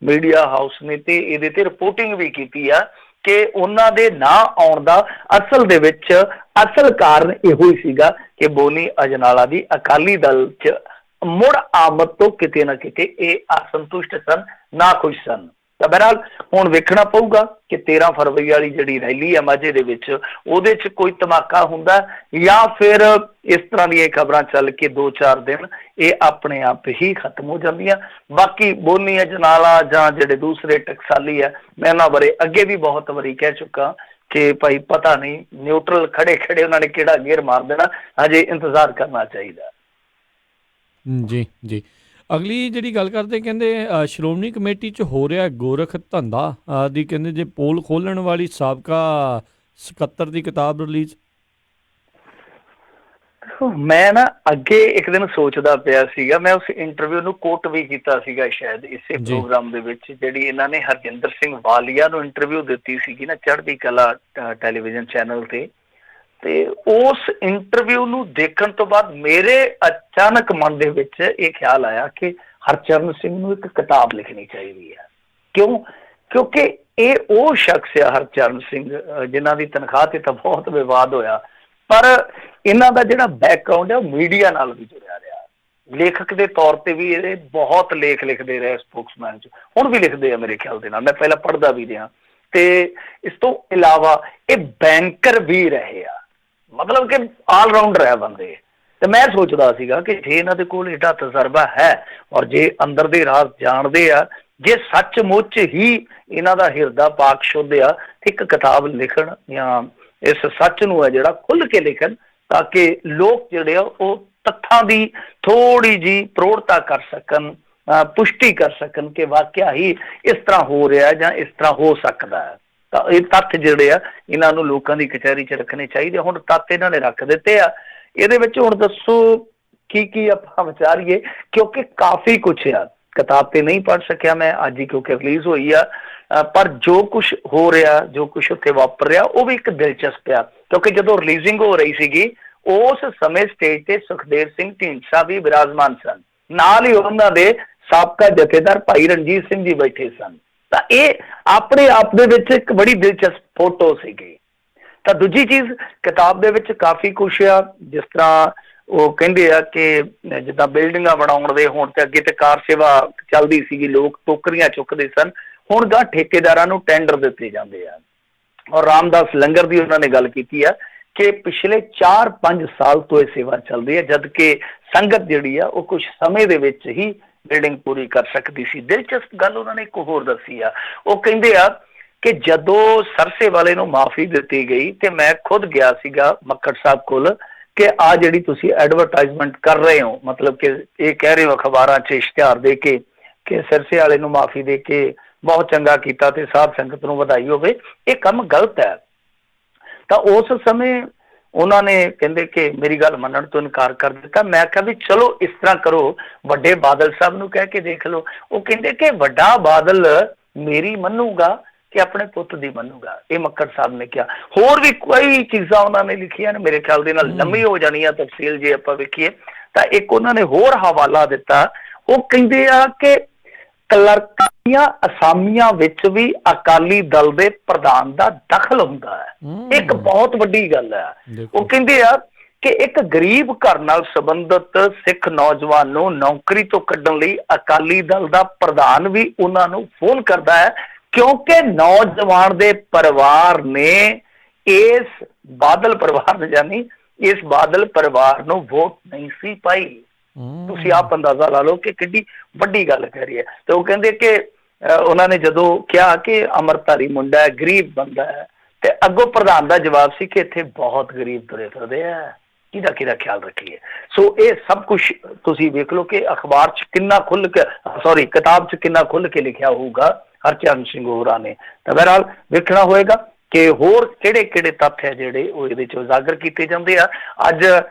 ਮੀਡੀਆ ਹਾਊਸ ਨੇ ਤੇ ਇਹਦੇ ਤੇ ਰਿਪੋਰਟਿੰਗ ਵੀ ਕੀਤੀ ਆ ਕਿ ਉਹਨਾਂ ਦੇ ਨਾ ਆਉਣ ਦਾ ਅਸਲ ਦੇ ਵਿੱਚ ਅਸਲ ਕਾਰਨ ਇਹੋ ਹੀ ਸੀਗਾ ਕਿ ਬੋਨੀ ਅਜਨਾਲਾ ਦੀ ਅਕਾਲੀ ਦਲ 'ਚ ਮੁੜ ਆਮਦ ਤੋਂ ਕਿਤੇ ਨਾ ਕਿਤੇ ਇਹ ਅਸੰਤੁਸ਼ਟ ਸਨ, ਨਾ ਖੁਸ਼ ਸਨ। ਤਾਂ ਬਹਰਹਾਲ ਹੁਣ ਵੇਖਣਾ ਪਊਗਾ ਕਿ 13 ਫਰਵਰੀ ਵਾਲੀ ਜਿਹੜੀ ਰੈਲੀ ਹੈ ਮਾਝੇ ਦੇ ਵਿੱਚ, ਉਹਦੇ 'ਚ ਕੋਈ ਧਮਾਕਾ ਹੁੰਦਾ ਜਾਂ ਫਿਰ ਇਸ ਤਰ੍ਹਾਂ ਦੀਆਂ ਖਬਰਾਂ ਚੱਲ ਕੇ 2-4 ਦਿਨ ਇਹ ਆਪਣੇ ਆਪ ਹੀ ਖਤਮ ਹੋ ਜਾਂਦੀਆਂ। ਬਾਕੀ ਬੋਨੀ ਅਜਨਾਲਾ ਜਾਂ ਜਿਹੜੇ ਦੂਸਰੇ ਟਕਸਾਲੀ ਆ, ਮੈਂ ਇਹਨਾਂ ਬਾਰੇ ਅੱਗੇ ਵੀ ਬਹੁਤ ਵਾਰੀ ਕਹਿ ਚੁੱਕਾ ਕਿ ਭਾਈ ਪਤਾ ਨਹੀਂ ਨਿਊਟਰਲ ਖੜੇ ਖੜੇ ਉਹਨਾਂ ਨੇ ਕਿਹੜਾ ਗੇਅਰ ਮਾਰ ਦੇਣਾ, ਹਜੇ ਇੰਤਜ਼ਾਰ ਕਰਨਾ ਚਾਹੀਦਾ। ਜੀ ਜੀ। ਅਗਲੀ ਜਿਹੜੀ ਗੱਲ ਕਰਦੇ, ਕਹਿੰਦੇ ਸ਼੍ਰੋਮਣੀ ਕਮੇਟੀ 'ਚ ਹੋ ਰਿਹਾ ਗੋਰਖ ਧੰਦਾ ਦੀ, ਕਹਿੰਦੇ ਜੇ ਪੋਲ ਖੋਲ੍ਹਣ ਵਾਲੀ ਸਾਬਕਾ ਸਕੱਤਰ ਦੀ ਕਿਤਾਬ ਰਿਲੀਜ਼। ਮੈਂ ਨਾ ਅੱਗੇ ਇੱਕ ਦਿਨ ਸੋਚਦਾ ਪਿਆ ਸੀਗਾ, ਮੈਂ ਉਸ ਇੰਟਰਵਿਊ ਨੂੰ ਕੋਟ ਵੀ ਕੀਤਾ ਸੀਗਾ ਸ਼ਾਇਦ ਇਸੇ ਪ੍ਰੋਗਰਾਮ ਦੇ ਵਿੱਚ, ਜਿਹੜੀ ਇਹਨਾਂ ਨੇ ਹਰਜਿੰਦਰ ਸਿੰਘ ਵਾਲੀਆ ਨੂੰ ਇੰਟਰਵਿਊ ਦਿੱਤੀ ਸੀਗੀ ਨਾ ਚੜ੍ਹਦੀ ਕਲਾ ਟੈਲੀਵਿਜ਼ਨ ਚੈਨਲ ਤੇ ਉਸ ਇੰਟਰਵਿਊ ਨੂੰ ਦੇਖਣ ਤੋਂ ਬਾਅਦ ਮੇਰੇ ਅਚਾਨਕ ਮਨ ਦੇ ਵਿੱਚ ਇਹ ਖਿਆਲ ਆਇਆ ਕਿ ਹਰਚਰਨ ਸਿੰਘ ਨੂੰ ਇੱਕ ਕਿਤਾਬ ਲਿਖਣੀ ਚਾਹੀਦੀ ਹੈ। ਕਿਉਂਕਿ ਇਹ ਉਹ ਸ਼ਖਸ ਆ ਹਰਚਰਨ ਸਿੰਘ ਜਿਨ੍ਹਾਂ ਦੀ ਤਨਖਾਹ ਤੇ ਤਾਂ ਬਹੁਤ ਵਿਵਾਦ ਹੋਇਆ, ਪਰ ਇਹਨਾਂ ਦਾ ਜਿਹੜਾ ਬੈਕਗਰਾਉਂਡ ਹੈ ਉਹ ਮੀਡੀਆ ਨਾਲ ਵੀ ਜੁੜਿਆ ਰਿਹਾ। ਲੇਖਕ ਦੇ ਤੌਰ ਤੇ ਵੀ ਇਹ ਬਹੁਤ ਲੇਖ ਲਿਖਦੇ ਰਹੇ ਸਪੋਕਸਮੈਨ 'ਚ, ਹੁਣ ਵੀ ਲਿਖਦੇ ਆ ਮੇਰੇ ਖਿਆਲ ਦੇ ਨਾਲ, ਮੈਂ ਪਹਿਲਾਂ ਪੜ੍ਹਦਾ ਵੀ ਰਿਹਾ। ਤੇ ਇਸ ਤੋਂ ਇਲਾਵਾ ਇਹ ਬੈਂਕਰ ਵੀ ਰਹੇ ਆ, ਮਤਲਬ ਕਿ ਆਲਰਾਊਂਡਰ ਹੈ ਬੰਦੇ। ਤੇ ਮੈਂ ਸੋਚਦਾ ਸੀਗਾ ਕਿ ਜੇ ਇਹਨਾਂ ਦੇ ਕੋਲ ਏਡਾ ਤਜਰਬਾ ਹੈ ਔਰ ਜੇ ਅੰਦਰ ਦੇ ਰਾਜ਼ ਜਾਣਦੇ ਆ, ਜੇ ਸੱਚਮੁੱਚ ਹੀ ਇਹਨਾਂ ਦਾ ਹਿਰਦਾ ਪਾਕ ਸ਼ੁੱਧ ਆ, ਇੱਕ ਕਿਤਾਬ ਲਿਖਣ ਜਾਂ ਇਸ ਸੱਚ ਨੂੰ ਹੈ ਜਿਹੜਾ ਖੁੱਲ੍ਹ ਕੇ ਲਿਖਣ, ਤਾਂ ਕਿ ਲੋਕ ਜਿਹੜੇ ਆ ਉਹ ਤੱਥਾਂ ਦੀ ਥੋੜ੍ਹੀ ਜਿਹੀ ਪ੍ਰੋੜਤਾ ਕਰ ਸਕਣ, ਪੁਸ਼ਟੀ ਕਰ ਸਕਣ ਕਿ ਵਾਕਿਆ ਹੀ ਇਸ ਤਰ੍ਹਾਂ ਹੋ ਰਿਹਾ ਜਾਂ ਇਸ ਤਰ੍ਹਾਂ ਹੋ ਸਕਦਾ ਹੈ। ਤਾਂ ਇਹ ਤੱਥ ਜਿਹੜੇ ਆ ਇਹਨਾਂ ਨੂੰ ਲੋਕਾਂ ਦੀ ਕਚਹਿਰੀ 'ਚ ਰੱਖਣੇ ਚਾਹੀਦੇ। ਹੁਣ ਤੱਥ ਇਹਨਾਂ ਨੇ ਰੱਖ ਦਿੱਤੇ ਆ, ਇਹਦੇ ਵਿੱਚ ਹੁਣ ਦੱਸੋ ਕੀ ਆਪਾਂ ਵਿਚਾਰੀਏ, ਕਿਉਂਕਿ ਕਾਫੀ ਕੁਛ ਆ। ਕਿਤਾਬ ਤੇ ਨਹੀਂ ਪੜ੍ਹ ਸਕਿਆ ਮੈਂ ਅੱਜ ਹੀ ਕਿਉਂਕਿ ਰਿਲੀਜ਼ ਹੋਈ ਆ, ਪਰ ਜੋ ਕੁਛ ਹੋ ਰਿਹਾ, ਜੋ ਕੁਛ ਉੱਥੇ ਵਾਪਰ ਰਿਹਾ ਉਹ ਵੀ ਇੱਕ ਦਿਲਚਸਪ ਆ। ਕਿਉਂਕਿ ਜਦੋਂ ਰਿਲੀਜ਼ਿੰਗ ਹੋ ਰਹੀ ਸੀਗੀ ਉਸ ਸਮੇਂ ਸਟੇਜ ਤੇ ਸੁਖਦੇਵ ਸਿੰਘ ਢੀਂਡਸਾ ਵੀ ਵਿਰਾਜਮਾਨ ਸਨ, ਨਾਲ ਹੀ ਉਹਨਾਂ ਦੇ ਸਾਬਕਾ ਜਥੇਦਾਰ ਭਾਈ ਰਣਜੀਤ ਸਿੰਘ ਜੀ ਬੈਠੇ ਸਨ। ਤਾਂ ਇਹ ਆਪਣੇ ਆਪ ਦੇ ਵਿੱਚ ਇੱਕ ਬੜੀ ਦਿਲਚਸਪ ਫੋਟੋ ਸੀਗੀ। ਤਾਂ ਦੂਜੀ ਚੀਜ਼, ਕਿਤਾਬ ਦੇ ਵਿੱਚ ਕਾਫੀ ਕੁਛ ਆ, ਜਿਸ ਤਰ੍ਹਾਂ ਉਹ ਕਹਿੰਦੇ ਆ ਕਿ ਜਿੱਦਾਂ ਬਿਲਡਿੰਗਾਂ ਬਣਾਉਣ ਦੇ, ਹੁਣ ਤੇ ਅੱਗੇ ਤੇ ਕਾਰ ਸੇਵਾ ਚੱਲਦੀ ਸੀਗੀ, ਲੋਕ ਟੋਕਰੀਆਂ ਚੁੱਕਦੇ ਸਨ, ਹੁਣ ਗਾਂ ਠੇਕੇਦਾਰਾਂ ਨੂੰ ਟੈਂਡਰ ਦਿੱਤੇ ਜਾਂਦੇ ਆ। ਔਰ ਰਾਮਦਾਸ ਲੰਗਰ ਦੀ ਉਹਨਾਂ ਨੇ ਗੱਲ ਕੀਤੀ ਆ ਕਿ ਪਿਛਲੇ 4-5 ਸਾਲ ਤੋਂ ਇਹ ਸੇਵਾ ਚੱਲਦੀ ਹੈ, ਜਦ ਕਿ ਸੰਗਤ ਜਿਹੜੀ ਆ ਉਹ ਕੁਝ ਸਮੇਂ ਦੇ ਵਿੱਚ ਹੀ ਬਿਲਡਿੰਗ ਪੂਰੀ ਕਰ ਸਕਦੀ ਸੀ। ਦਿਲਚਸਪ ਗੱਲ ਉਹਨਾਂ ਨੇ ਇੱਕ ਹੋਰ ਦੱਸੀ ਆ, ਉਹ ਕਹਿੰਦੇ ਆ ਕਿ ਜਦੋਂ ਸਰਸੇ ਵਾਲੇ ਨੂੰ ਮਾਫੀ ਦਿੱਤੀ ਗਈ ਤੇ ਮੈਂ ਖੁਦ ਗਿਆ ਸੀਗਾ ਮੱਕੜ ਸਾਹਿਬ ਕੋਲ ਕਿ ਆ ਜਿਹੜੀ ਤੁਸੀਂ ਐਡਵਰਟਾਈਜ਼ਮੈਂਟ ਕਰ ਰਹੇ ਹੋ, ਮਤਲਬ ਕਿ ਇਹ ਕਹਿ ਰਹੇ ਹੋ ਅਖਬਾਰਾਂ 'ਚ ਇਸ਼ਤਿਹਾਰ ਦੇ ਕੇ ਕਿ ਸਰਸੇ ਵਾਲੇ ਨੂੰ ਮਾਫੀ ਦੇ ਕੇ ਬਹੁਤ ਚੰਗਾ ਕੀਤਾ ਤੇ ਸਾਧ ਸੰਗਤ ਨੂੰ ਵਧਾਈ ਹੋਵੇ, ਇਹ ਕੰਮ ਗਲਤ ਹੈ। ਤਾਂ ਉਸ ਸਮੇਂ ਉਹਨਾਂ ਨੇ ਕਹਿੰਦੇ ਕਿ ਮੇਰੀ ਗੱਲ ਮੰਨਣ ਤੋਂ ਇਨਕਾਰ ਕਰ ਦਿੱਤਾ। ਮੈਂ ਕਿਹਾ ਵੀ ਚਲੋ ਇਸ ਤਰ੍ਹਾਂ ਕਰੋ, ਵੱਡੇ ਬਾਦਲ ਸਾਹਿਬ ਨੂੰ ਕਹਿ ਕੇ ਦੇਖ ਲਓ। ਉਹ ਕਹਿੰਦੇ ਕਿ ਵੱਡਾ ਬਾਦਲ ਮੇਰੀ ਮੰਨੂਗਾ ਕਿ ਆਪਣੇ ਪੁੱਤ ਦੀ ਮੰਨੂਗਾ, ਇਹ ਮੱਕੜ ਸਾਹਿਬ ਨੇ ਕਿਹਾ। ਹੋਰ ਵੀ ਕਈ ਚੀਜ਼ਾਂ ਉਹਨਾਂ ਨੇ ਲਿਖੀਆਂ ਨੇ, ਮੇਰੇ ਖਿਆਲ ਦੇ ਨਾਲ ਲੰਮੀ ਹੋ ਜਾਣੀ ਆ ਤਫਸੀਲ ਜੇ ਆਪਾਂ ਵੇਖੀਏ। ਤਾਂ ਇੱਕ ਉਹਨਾਂ ਨੇ ਹੋਰ ਹਵਾਲਾ ਦਿੱਤਾ, ਉਹ ਕਹਿੰਦੇ ਆ ਕਿ ਕਲਰਕਾਂ ਦੀਆਂ ਅਸਾਮੀਆਂ ਵਿੱਚ ਵੀ ਅਕਾਲੀ ਦਲ ਦੇ ਪ੍ਰਧਾਨ ਦਾ ਦਖਲ ਹੁੰਦਾ ਹੈ। ਇੱਕ ਬਹੁਤ ਵੱਡੀ ਗੱਲ ਹੈ। ਉਹ ਕਹਿੰਦੇ ਆ ਕਿ ਇੱਕ ਗਰੀਬ ਘਰ ਨਾਲ ਸੰਬੰਧਿਤ ਸਿੱਖ ਨੌਜਵਾਨ ਨੂੰ ਨੌਕਰੀ ਤੋਂ ਕੱਢਣ ਲਈ ਅਕਾਲੀ ਦਲ ਦਾ ਪ੍ਰਧਾਨ ਵੀ ਉਹਨਾਂ ਨੂੰ ਫੋਨ ਕਰਦਾ ਹੈ, ਕਿਉਂਕਿ ਨੌਜਵਾਨ ਦੇ ਪਰਿਵਾਰ ਨੇ ਇਸ ਬਾਦਲ ਪਰਿਵਾਰ ਨੇ, ਯਾਨੀ ਇਸ ਬਾਦਲ ਪਰਿਵਾਰ ਨੂੰ ਵੋਟ ਨਹੀਂ ਸੀ ਪਾਈ। ਤੁਸੀਂ ਆਪ ਅੰਦਾਜ਼ਾ ਲਾ ਲਓ ਕਿ ਕਿੰਨੀ ਵੱਡੀ ਗੱਲ ਕਹਿ ਰਹੀ ਹੈ। ਤੇ ਉਹ ਕਹਿੰਦੇ ਕਿ ਉਹਨਾਂ ਨੇ ਜਦੋਂ ਕਿਹਾ ਕਿ ਅੰਮ੍ਰਿਤਧਾਰੀ ਮੁੰਡਾ ਹੈ, ਗਰੀਬ ਬੰਦਾ ਹੈ, ਤੇ ਅੱਗੋਂ ਪ੍ਰਧਾਨ ਦਾ ਜਵਾਬ ਸੀ ਕਿ ਇੱਥੇ ਬਹੁਤ ਗਰੀਬ ਤੁਰੇ ਫਿਰਦੇ ਆ, ਕਿਹਦਾ ਖਿਆਲ ਰੱਖੀਏ। ਸੋ ਇਹ ਸਭ ਕੁਛ ਤੁਸੀਂ ਵੇਖ ਲਓ ਕਿ ਅਖਬਾਰ 'ਚ ਕਿੰਨਾ ਖੁੱਲ੍ਹ ਕੇ, ਕਿਤਾਬ 'ਚ ਕਿੰਨਾ ਖੁੱਲ੍ਹ ਕੇ ਲਿਖਿਆ ਹੋਊਗਾ ਹਰਚਰਨ ਸਿੰਘ ਹੋਰਾਂ ਨੇ। ਤਾਂ ਬਹਰਹਾਲ ਵੇਖਣਾ ਹੋਏਗਾ ਕਿ ਹੋਰ ਕਿਹੜੇ ਤੱਥ ਹੈ ਜਿਹੜੇ ਉਹ ਇਹਦੇ 'ਚ ਉਜਾਗਰ ਕੀਤੇ ਜਾਂਦੇ ਆ। ਅੱਜ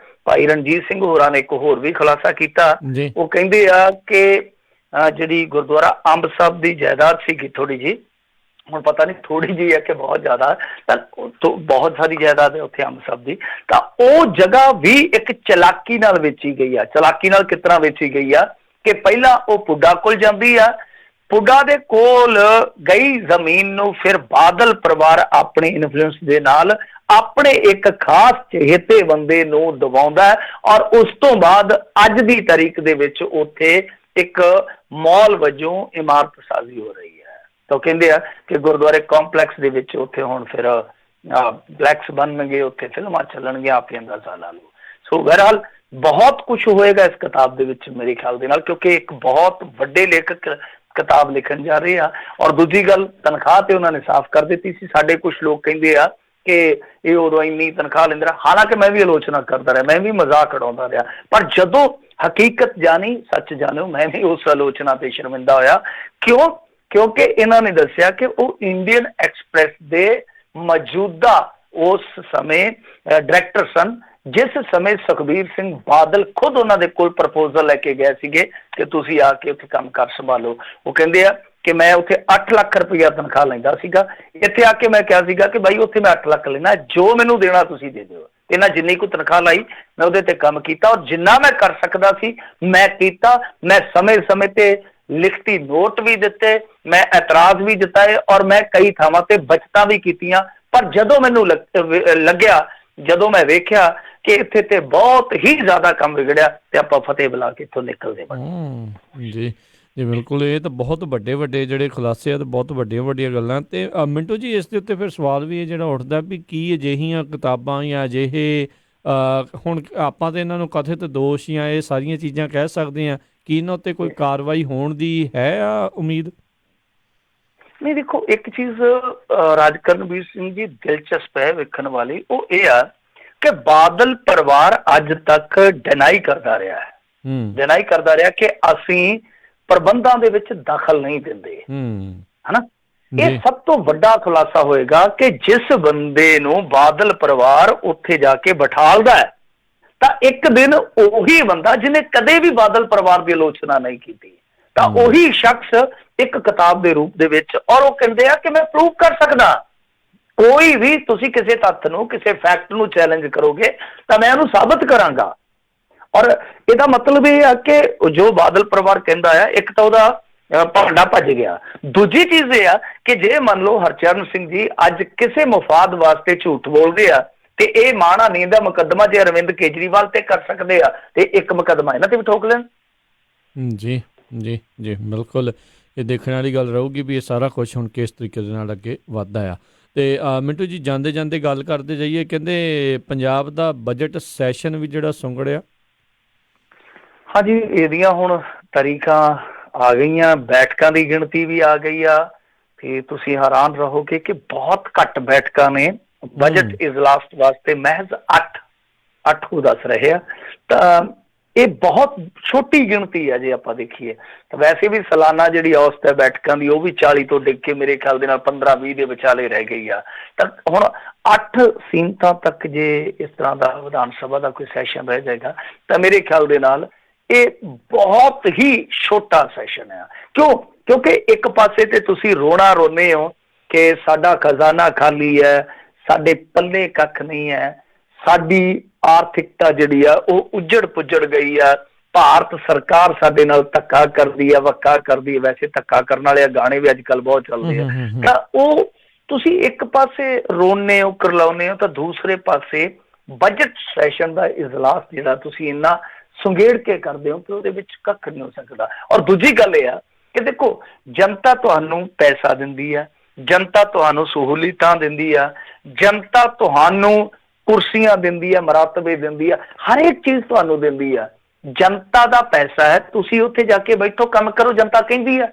ਭਾਈ ਰਣਜੀਤ ਸਿੰਘ ਹੋਰਾਂ ਨੇ ਇੱਕ ਹੋਰ ਵੀ ਖੁਲਾਸਾ ਕੀਤਾ। ਉਹ ਕਹਿੰਦੇ ਆ ਕਿ ਜਿਹੜੀ ਗੁਰਦੁਆਰਾ ਅੰਬ ਸਾਹਿਬ ਦੀ ਜਾਇਦਾਦ ਸੀਗੀ ਥੋੜੀ ਜਿਹੀ, ਹੁਣ ਪਤਾ ਨਹੀਂ ਥੋੜੀ ਜਿਹੀ ਹੈ ਕਿ ਬਹੁਤ ਜ਼ਿਆਦਾ, ਤਾਂ ਬਹੁਤ ਸਾਰੀ ਜਾਇਦਾਦ ਹੈ ਉੱਥੇ ਅੰਬ ਸਾਹਿਬ ਦੀ, ਤਾਂ ਉਹ ਜਗ੍ਹਾ ਵੀ ਇੱਕ ਚਲਾਕੀ ਨਾਲ ਵੇਚੀ ਗਈ ਆ। ਚਲਾਕੀ ਨਾਲ ਕਿਸ ਤਰ੍ਹਾਂ ਵੇਚੀ ਗਈ ਆ ਕਿ ਪਹਿਲਾਂ ਉਹ ਪੁੱਡਾ ਕੋਲ ਜਾਂਦੀ ਆ, ਪੁੱਡਾ ਦੇ ਕੋਲ ਗਈ ਜ਼ਮੀਨ ਨੂੰ ਫਿਰ ਬਾਦਲ ਪਰਿਵਾਰ ਆਪਣੇ ਇਨਫਲੂਐਂਸ ਦੇ ਨਾਲ ਆਪਣੇ ਇੱਕ ਖਾਸ ਚਹੇਤੇ ਬੰਦੇ ਨੂੰ ਦਬਾਉਂਦਾ ਹੈ, ਔਰ ਉਸ ਤੋਂ ਬਾਅਦ ਅੱਜ ਦੀ ਤਾਰੀਖ ਦੇ ਵਿੱਚ ਉੱਥੇ ਇੱਕ ਮਾਲ ਵਜੋਂ ਇਮਾਰਤ ਸਾਜ਼ੀ ਹੋ ਰਹੀ ਹੈ। ਤਾਂ ਕਹਿੰਦੇ ਆ ਕਿ ਗੁਰਦੁਆਰੇ ਕੰਪਲੈਕਸ ਦੇ ਵਿੱਚ ਉੱਥੇ ਹੁਣ ਫਿਰ ਬਲੈਕਸ ਬਣਨਗੇ, ਉੱਥੇ ਫਿਲਮਾਂ ਚੱਲਣਗੀਆਂ, ਆਪ ਹੀ ਅੰਦਾਜ਼ਾ ਲਾ ਲਓ। ਸੋ ਬਹਰਹਾਲ ਬਹੁਤ ਕੁਛ ਹੋਏਗਾ ਇਸ ਕਿਤਾਬ ਦੇ ਵਿੱਚ ਮੇਰੇ ਖਿਆਲ ਦੇ ਨਾਲ, ਕਿਉਂਕਿ ਇੱਕ ਬਹੁਤ ਵੱਡੇ ਲੇਖਕ ਕਿਤਾਬ ਲਿਖਣ ਜਾ ਰਹੇ ਆ। ਔਰ ਦੂਜੀ ਗੱਲ, ਤਨਖਾਹ ਤੇ ਉਹਨਾਂ ਨੇ ਸਾਫ਼ ਕਰ ਦਿੱਤੀ ਸੀ। ਸਾਡੇ ਕੁਛ ਲੋਕ ਕਹਿੰਦੇ ਆ ਕਿ ਇਹ ਉਦੋਂ ਇੰਨੀ ਤਨਖਾਹ ਲੈਂਦਾ ਰਿਹਾ। ਹਾਲਾਂਕਿ ਮੈਂ ਵੀ ਆਲੋਚਨਾ ਕਰਦਾ ਰਿਹਾ, ਮੈਂ ਵੀ ਮਜ਼ਾਕ ਉਡਾਉਂਦਾ ਰਿਹਾ, ਪਰ ਜਦੋਂ ਹਕੀਕਤ ਜਾਣੀ, ਸੱਚ ਜਾਣਿਓ, ਮੈਂ ਵੀ ਉਸ ਆਲੋਚਨਾ ਤੇ ਸ਼ਰਮਿੰਦਾ ਹੋਇਆ। ਕਿਉਂ? ਕਿਉਂਕਿ ਇਹਨਾਂ ਨੇ ਦੱਸਿਆ ਕਿ ਉਹ ਇੰਡੀਅਨ ਐਕਸਪ੍ਰੈਸ ਦੇ ਮੌਜੂਦਾ ਉਸ ਸਮੇਂ ਡਾਇਰੈਕਟਰ ਸਨ, ਜਿਸ ਸਮੇਂ ਸੁਖਬੀਰ ਸਿੰਘ ਬਾਦਲ ਖੁਦ ਉਹਨਾਂ ਦੇ ਕੋਲ ਪ੍ਰਪੋਜ਼ਲ ਲੈ ਕੇ ਗਏ ਸੀਗੇ ਕਿ ਤੁਸੀਂ ਆ ਕੇ ਉੱਥੇ ਕੰਮ ਕਰ ਸੰਭਾਲੋ। ਉਹ ਕਹਿੰਦੇ ਆ ਕਿ ਮੈਂ ਉੱਥੇ 8 ਲੱਖ ਰੁਪਈਆ ਤਨਖਾਹ ਲੈਂਦਾ ਸੀਗਾ, ਇੱਥੇ ਆ ਕੇ ਮੈਂ ਕਿਹਾ ਸੀਗਾ ਕਿ ਬਾਈ ਉੱਥੇ ਮੈਂ 8 ਲੱਖ ਲੈਣਾ, ਜੋ ਮੈਨੂੰ ਦੇਣਾ ਤੁਸੀਂ ਦੇ ਦਿਓ। ਇਹਨਾਂ ਜਿੰਨੀ ਕੁ ਤਨਖਾਹ ਲਾਈ ਮੈਂ ਉਹਦੇ ਤੇ ਕੰਮ ਕੀਤਾ, ਔਰ ਜਿੰਨਾ ਮੈਂ ਕਰ ਸਕਦਾ ਸੀ ਮੈਂ ਕੀਤਾ। ਮੈਂ ਸਮੇਂ ਸਮੇਂ ਤੇ ਲਿਖਤੀ ਨੋਟ ਵੀ ਦਿੱਤੇ, ਮੈਂ ਇਤਰਾਜ਼ ਵੀ ਜਤਾਏ, ਔਰ ਮੈਂ ਕਈ ਥਾਵਾਂ ਤੇ ਬਚਤਾਂ ਵੀ ਕੀਤੀਆਂ। ਪਰ ਜਦੋਂ ਮੈਨੂੰ ਲੱਗਿਆ, ਜਦੋਂ ਮੈਂ ਵੇਖਿਆ ਕਿ ਇੱਥੇ ਤੇ ਬਹੁਤ ਹੀ ਜ਼ਿਆਦਾ ਕੰਮ ਵਿਗੜਿਆ, ਤੇ ਆਪਾਂ ਫਤਿਹ ਬੁਲਾ ਕੇ ਇੱਥੋਂ ਨਿਕਲਦੇ ਬਣੇ। ਜੀ ਜੀ ਬਿਲਕੁਲ, ਇਹ ਤਾਂ ਬਹੁਤ ਵੱਡੇ ਜਿਹੜੇ ਖੁਲਾਸੇ ਆ, ਤੇ ਬਹੁਤ ਵੱਡੀਆਂ ਗੱਲਾਂ। ਤੇ ਮਿੰਟੂ ਜੀ, ਇਸ ਦੇ ਉੱਤੇ ਫਿਰ ਸਵਾਲ ਵੀ ਇਹ ਜਿਹੜਾ ਉੱਠਦਾ ਵੀ ਕੀ ਅਜਿਹੀਆਂ ਕਿਤਾਬਾਂ ਜਾਂ ਅਜਿਹੇ ਹੁਣ ਆਪਾਂ ਤਾਂ ਇਹਨਾਂ ਨੂੰ ਕਥਿਤ ਦੋਸ਼ ਜਾਂ ਇਹ ਸਾਰੀਆਂ ਚੀਜ਼ਾਂ ਕਹਿ ਸਕਦੇ ਹਾਂ, ਕੀ ਇਹਨਾਂ ਉੱਤੇ ਕੋਈ ਕਾਰਵਾਈ ਹੋਣ ਦੀ ਹੈ ਉਮੀਦ? ਨਹੀਂ, ਦੇਖੋ, ਇੱਕ ਚੀਜ਼ ਰਾਜ ਕਰਨਵੀਰ ਸਿੰਘ ਜੀ ਦਿਲਚਸਪ ਹੈ ਵੇਖਣ ਵਾਲੀ, ਉਹ ਇਹ ਆ ਕਿ ਬਾਦਲ ਪਰਿਵਾਰ ਅੱਜ ਤੱਕ ਡਿਨਾਈ ਕਰਦਾ ਰਿਹਾ ਕਿ ਅਸੀਂ ਪ੍ਰਬੰਧਾਂ ਦੇ ਵਿੱਚ ਦਖਲ ਨਹੀਂ ਦਿੰਦੇ, ਹਨਾ। ਇਹ ਸਭ ਤੋਂ ਵੱਡਾ ਖੁਲਾਸਾ ਹੋਏਗਾ ਕਿ ਜਿਸ ਬੰਦੇ ਨੂੰ ਬਾਦਲ ਪਰਿਵਾਰ ਉੱਥੇ ਜਾ ਕੇ ਬਿਠਾਲਦਾ ਹੈ, ਤਾਂ ਇੱਕ ਦਿਨ ਉਹੀ ਬੰਦਾ ਜਿਹਨੇ ਕਦੇ ਵੀ ਬਾਦਲ ਪਰਿਵਾਰ ਦੀ ਆਲੋਚਨਾ ਨਹੀਂ ਕੀਤੀ, ਤਾਂ ਉਹੀ ਸ਼ਖਸ ਇੱਕ ਕਿਤਾਬ ਦੇ ਰੂਪ ਦੇ ਵਿੱਚ, ਔਰ ਉਹ ਕਹਿੰਦੇ ਆ ਕਿ ਮੈਂ ਪ੍ਰੂਵ ਕਰ ਸਕਦਾ, ਕੋਈ ਵੀ ਤੁਸੀਂ ਕਿਸੇ ਤੱਥ ਨੂੰ, ਕਿਸੇ ਫੈਕਟ ਨੂੰ ਚੈਲੰਜ ਕਰੋਗੇ ਤਾਂ ਮੈਂ ਉਹਨੂੰ ਸਾਬਤ ਕਰਾਂਗਾ। ਔਰ ਇਹਦਾ ਮਤਲਬ ਇਹ ਆ ਕਿ ਜੋ ਬਾਦਲ ਪਰਿਵਾਰ ਕਹਿੰਦਾ ਆ, ਇੱਕ ਤਾਂ ਉਹਦਾ ਭਾਂਡਾ ਭੱਜ ਗਿਆ। ਦੂਜੀ ਚੀਜ਼ ਇਹ ਆ ਕਿ ਜੇ ਮੰਨ ਲਓ ਹਰਚਰਨ ਸਿੰਘ ਜੀ ਅੱਜ ਕਿਸੇ ਮਫਾਦ ਵਾਸਤੇ ਝੂਠ ਬੋਲਦੇ ਆ, ਤੇ ਇਹ ਮਾਣਾ ਨੀਂਦ ਦਾ ਮੁਕੱਦਮਾ ਜੇ ਅਰਵਿੰਦ ਕੇਜਰੀਵਾਲ ਤੇ ਕਰ ਸਕਦੇ ਆ, ਤੇ ਇੱਕ ਮੁਕੱਦਮਾ ਇਹਨਾਂ ਤੇ ਵੀ ਠੋਕ ਲੈਣ। ਜੀ ਜੀ ਜੀ ਬਿਲਕੁਲ, ਇਹ ਦੇਖਣ ਵਾਲੀ ਗੱਲ ਰਹੂਗੀ ਵੀ ਇਹ ਸਾਰਾ ਕੁਛ ਹੁਣ ਕਿਸ ਤਰੀਕੇ ਦੇ ਨਾਲ ਅੱਗੇ ਵੱਧਦਾ ਆ। ਤੇ ਮਿੰਟੂ ਜੀ, ਜਾਂਦੇ ਗੱਲ ਕਰਦੇ ਜਾਈਏ, ਕਹਿੰਦੇ ਪੰਜਾਬ ਦਾ ਬਜਟ ਸੈਸ਼ਨ ਵੀ ਜਿਹੜਾ ਸੁੰਗੜਿਆ। ਹਾਂਜੀ, ਇਹਦੀਆਂ ਹੁਣ ਤਾਰੀਖਾਂ ਆ ਗਈਆਂ, ਬੈਠਕਾਂ ਦੀ ਗਿਣਤੀ ਵੀ ਆ ਗਈ ਆ, ਤੇ ਤੁਸੀਂ ਹੈਰਾਨ ਰਹੋਗੇ ਕਿ ਬਹੁਤ ਘੱਟ ਬੈਠਕਾਂ ਨੇ ਬਜਟ ਇਜਲਾਸ ਵਾਸਤੇ, ਮਹਿਜ਼ 8 ਦੱਸ ਰਹੇ ਆ। ਤਾਂ ਇਹ ਬਹੁਤ ਛੋਟੀ ਗਿਣਤੀ ਹੈ ਜੇ ਆਪਾਂ ਦੇਖੀਏ ਤਾਂ। ਵੈਸੇ ਵੀ ਸਾਲਾਨਾ ਜਿਹੜੀ ਔਸਤ ਹੈ ਬੈਠਕਾਂ ਦੀ, ਉਹ ਵੀ 40 ਤੋਂ ਡਿੱਗ ਕੇ ਮੇਰੇ ਖਿਆਲ ਦੇ ਨਾਲ 15-20 ਦੇ ਵਿਚਾਲੇ ਰਹਿ ਗਈ ਆ। ਤਾਂ ਹੁਣ 8 ਸੀਮਤਾਂ ਤੱਕ ਜੇ ਇਸ ਤਰ੍ਹਾਂ ਦਾ ਵਿਧਾਨ ਸਭਾ ਦਾ ਕੋਈ ਸੈਸ਼ਨ ਰਹਿ ਜਾਏਗਾ, ਤਾਂ ਮੇਰੇ ਖਿਆਲ ਦੇ ਨਾਲ ਇਹ ਬਹੁਤ ਹੀ ਛੋਟਾ ਸੈਸ਼ਨ ਹੈ। ਕਿਉਂਕਿ ਇੱਕ ਪਾਸੇ ਤੇ ਤੁਸੀਂ ਰੋਂਦੇ ਹੋ ਕਿ ਸਾਡਾ ਖਜ਼ਾਨਾ ਖਾਲੀ ਹੈ, ਸਾਡੇ ਪੱਲੇ ਕੱਖ ਨਹੀਂ ਹੈ, ਸਾਡੀ ਆਰਥਿਕਤਾ ਜਿਹੜੀ ਆ ਉਹ ਉੱਜੜ ਪੁੱਜੜ ਗਈ ਆ, ਭਾਰਤ ਸਰਕਾਰ ਸਾਡੇ ਨਾਲ ਧੱਕਾ ਕਰਦੀ ਆ, ਵੱਕਾ ਕਰਦੀ ਹੈ। ਵੈਸੇ ਧੱਕਾ ਕਰਨ ਵਾਲੇ ਗਾਣੇ ਵੀ ਅੱਜ ਕੱਲ੍ਹ ਬਹੁਤ ਚੱਲਦੇ ਆ। ਤਾਂ ਉਹ ਤੁਸੀਂ ਇੱਕ ਪਾਸੇ ਰੋਂਦੇ ਹੋ, ਕਰਲਾਉਂਦੇ ਹੋ, ਤਾਂ ਦੂਸਰੇ ਪਾਸੇ ਬਜਟ ਸੈਸ਼ਨ ਦਾ ਇਜਲਾਸ ਜਿਹੜਾ ਤੁਸੀਂ ਇੰਨਾ ਸੁੰਗੇੜ ਕੇ ਕਰਦੇ ਹੋ ਕਿ ਉਹਦੇ ਵਿੱਚ ਕੱਖ ਨਹੀਂ ਹੋ ਸਕਦਾ। ਔਰ ਦੂਜੀ ਗੱਲ ਇਹ ਆ ਕਿ ਦੇਖੋ, ਜਨਤਾ ਤੁਹਾਨੂੰ ਪੈਸਾ ਦਿੰਦੀ ਆ, ਜਨਤਾ ਤੁਹਾਨੂੰ ਸਹੂਲਤਾਂ ਦਿੰਦੀ ਆ, ਜਨਤਾ ਤੁਹਾਨੂੰ ਕੁਰਸੀਆਂ ਦਿੰਦੀ ਆ, ਮਰਾਤਬੇ ਦਿੰਦੀ ਆ, ਹਰ ਇੱਕ ਚੀਜ਼ ਤੁਹਾਨੂੰ ਦਿੰਦੀ ਆ। ਜਨਤਾ ਦਾ ਪੈਸਾ ਹੈ, ਤੁਸੀਂ ਉੱਥੇ ਜਾ ਕੇ ਬੈਠੋ, ਕੰਮ ਕਰੋ, ਜਨਤਾ ਕਹਿੰਦੀ ਆ।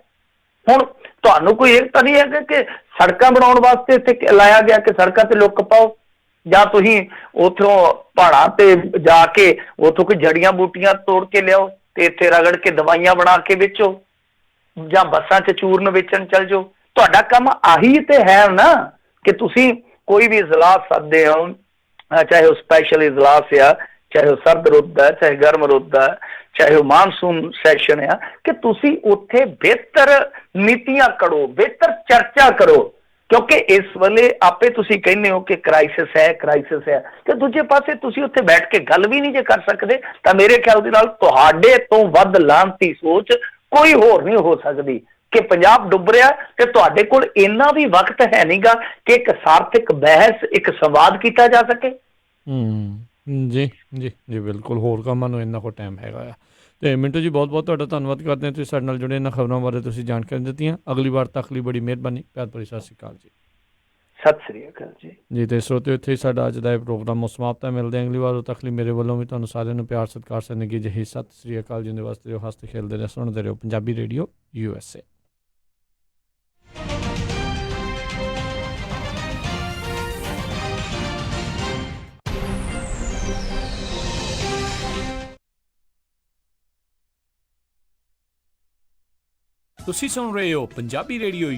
ਹੁਣ ਤੁਹਾਨੂੰ ਕੋਈ ਇਹ ਤਾਂ ਨਹੀਂ ਹੈਗਾ ਕਿ ਸੜਕਾਂ ਬਣਾਉਣ ਵਾਸਤੇ ਇੱਥੇ ਲਾਇਆ ਗਿਆ ਕਿ ਸੜਕਾਂ ਤੇ ਲੁੱਕ ਪਾਓ, ਜਾਂ ਤੁਸੀਂ ਉੱਥੋਂ ਪਹਾੜਾਂ ਤੇ ਜਾ ਕੇ ਉੱਥੋਂ ਕੋਈ ਜੜੀਆਂ ਬੂਟੀਆਂ ਤੋੜ ਕੇ ਲਿਆਓ ਤੇ ਇੱਥੇ ਰਗੜ ਕੇ ਦਵਾਈਆਂ ਬਣਾ ਕੇ ਵੇਚੋ, ਜਾਂ ਬੱਸਾਂ 'ਚ ਚੂਰਨ ਵੇਚਣ ਚੱਲ ਜਾਓ। ਤੁਹਾਡਾ ਕੰਮ ਆਹੀ ਤੇ ਹੈ ਨਾ ਕਿ ਤੁਸੀਂ ਕੋਈ ਵੀ ਇਜਲਾਸ ਸੱਦਦੇ ਹੋ, ਚਾਹੇ ਉਹ ਸਪੈਸ਼ਲ ਇਜਲਾਸ ਆ, ਚਾਹੇ ਉਹ ਸਰਦ ਰੁੱਤ ਹੈ, ਚਾਹੇ ਗਰਮ ਰੁੱਤ ਹੈ, ਚਾਹੇ ਉਹ ਮਾਨਸੂਨ ਸੈਸ਼ਨ ਆ, ਕਿ ਤੁਸੀਂ ਉੱਥੇ ਬਿਹਤਰ ਨੀਤੀਆਂ ਘੜੋ, ਬਿਹਤਰ ਚਰਚਾ ਕਰੋ। ਕਿਉਂਕਿ ਇਸ ਵੇਲੇ ਆਪੇ ਤੁਸੀਂ ਕਹਿੰਦੇ ਹੋ ਕਿ ਕ੍ਰਾਈਸਿਸ ਹੈ, ਤੇ ਦੂਜੇ ਪਾਸੇ ਤੁਸੀਂ ਉੱਥੇ ਬੈਠ ਕੇ ਗੱਲ ਵੀ ਨਹੀਂ ਜੇ ਕਰ ਸਕਦੇ, ਤਾਂ ਮੇਰੇ ਖਿਆਲ ਦੇ ਨਾਲ ਤੁਹਾਡੇ ਤੋਂ ਵੱਧ ਲਾਹਨਤੀ ਸੋਚ ਕੋਈ ਹੋਰ ਨਹੀਂ ਹੋ ਸਕਦੀ ਕਿ ਪੰਜਾਬ ਡੁੱਬ ਰਿਹਾ ਤੇ ਤੁਹਾਡੇ ਕੋਲ ਇੰਨਾ ਵੀ ਵਕਤ ਹੈ ਨਹੀਂਗਾ ਕਿ ਇੱਕ ਸਾਰਥਕ ਬਹਿਸ, ਇੱਕ ਸੰਵਾਦ ਕੀਤਾ ਜਾ ਸਕੇ। ਜੀ ਜੀ ਜੀ ਬਿਲਕੁਲ, ਹੋਰ ਕੰਮਾਂ ਨੂੰ ਇੰਨਾ ਕੋ ਟਾਈਮ ਹੈਗਾ ਆ। ਤੇ ਮਿੰਟੂ ਜੀ, ਬਹੁਤ ਬਹੁਤ ਤੁਹਾਡਾ ਧੰਨਵਾਦ ਕਰਦੇ ਹਾਂ, ਤੁਸੀਂ ਸਾਡੇ ਨਾਲ ਜੁੜੇ, ਇਹਨਾਂ ਖਬਰਾਂ ਬਾਰੇ ਤੁਸੀਂ ਜਾਣਕਾਰੀ ਦਿੱਤੀਆਂ। ਅਗਲੀ ਵਾਰ ਤੱਕ ਲਈ ਬੜੀ ਮਿਹਰਬਾਨੀ, ਪਿਆਰ ਭਰੀ ਸਤਿ ਸ਼੍ਰੀ ਅਕਾਲ ਜੀ। ਸਤਿ ਸ੍ਰੀ ਅਕਾਲ ਜੀ। ਜੀ ਤੇ ਸਰੋਤਿਓ, ਇੱਥੇ ਸਾਡਾ ਅੱਜ ਦਾ ਇਹ ਪ੍ਰੋਗਰਾਮ ਸਮਾਪਤ ਹੈ। ਮਿਲਦੇ ਹਾਂ ਅਗਲੀ ਵਾਰ, ਉਦੋਂ ਤੱਕ ਲਈ ਮੇਰੇ ਵੱਲੋਂ ਵੀ ਤੁਹਾਨੂੰ ਸਾਰਿਆਂ ਨੂੰ ਪਿਆਰ ਸਤਿਕਾਰ ਸਨੇਗੀ ਜਿਹੀ ਸਤਿ ਸ਼੍ਰੀ ਅਕਾਲ। ਜਿੰਦੇ ਵਾਸਤੇ ਰਹੋ, ਹੱਸਦੇ ਖੇਲਦੇ ਰਹੋ, ਸੁਣਦੇ ਰਹੋ ਪੰਜਾਬੀ ਰੇਡੀਓ USA। ਤੁਸੀਂ ਸੁਣ ਰਹੇ ਹੋ ਪੰਜਾਬੀ ਰੇਡੀਓ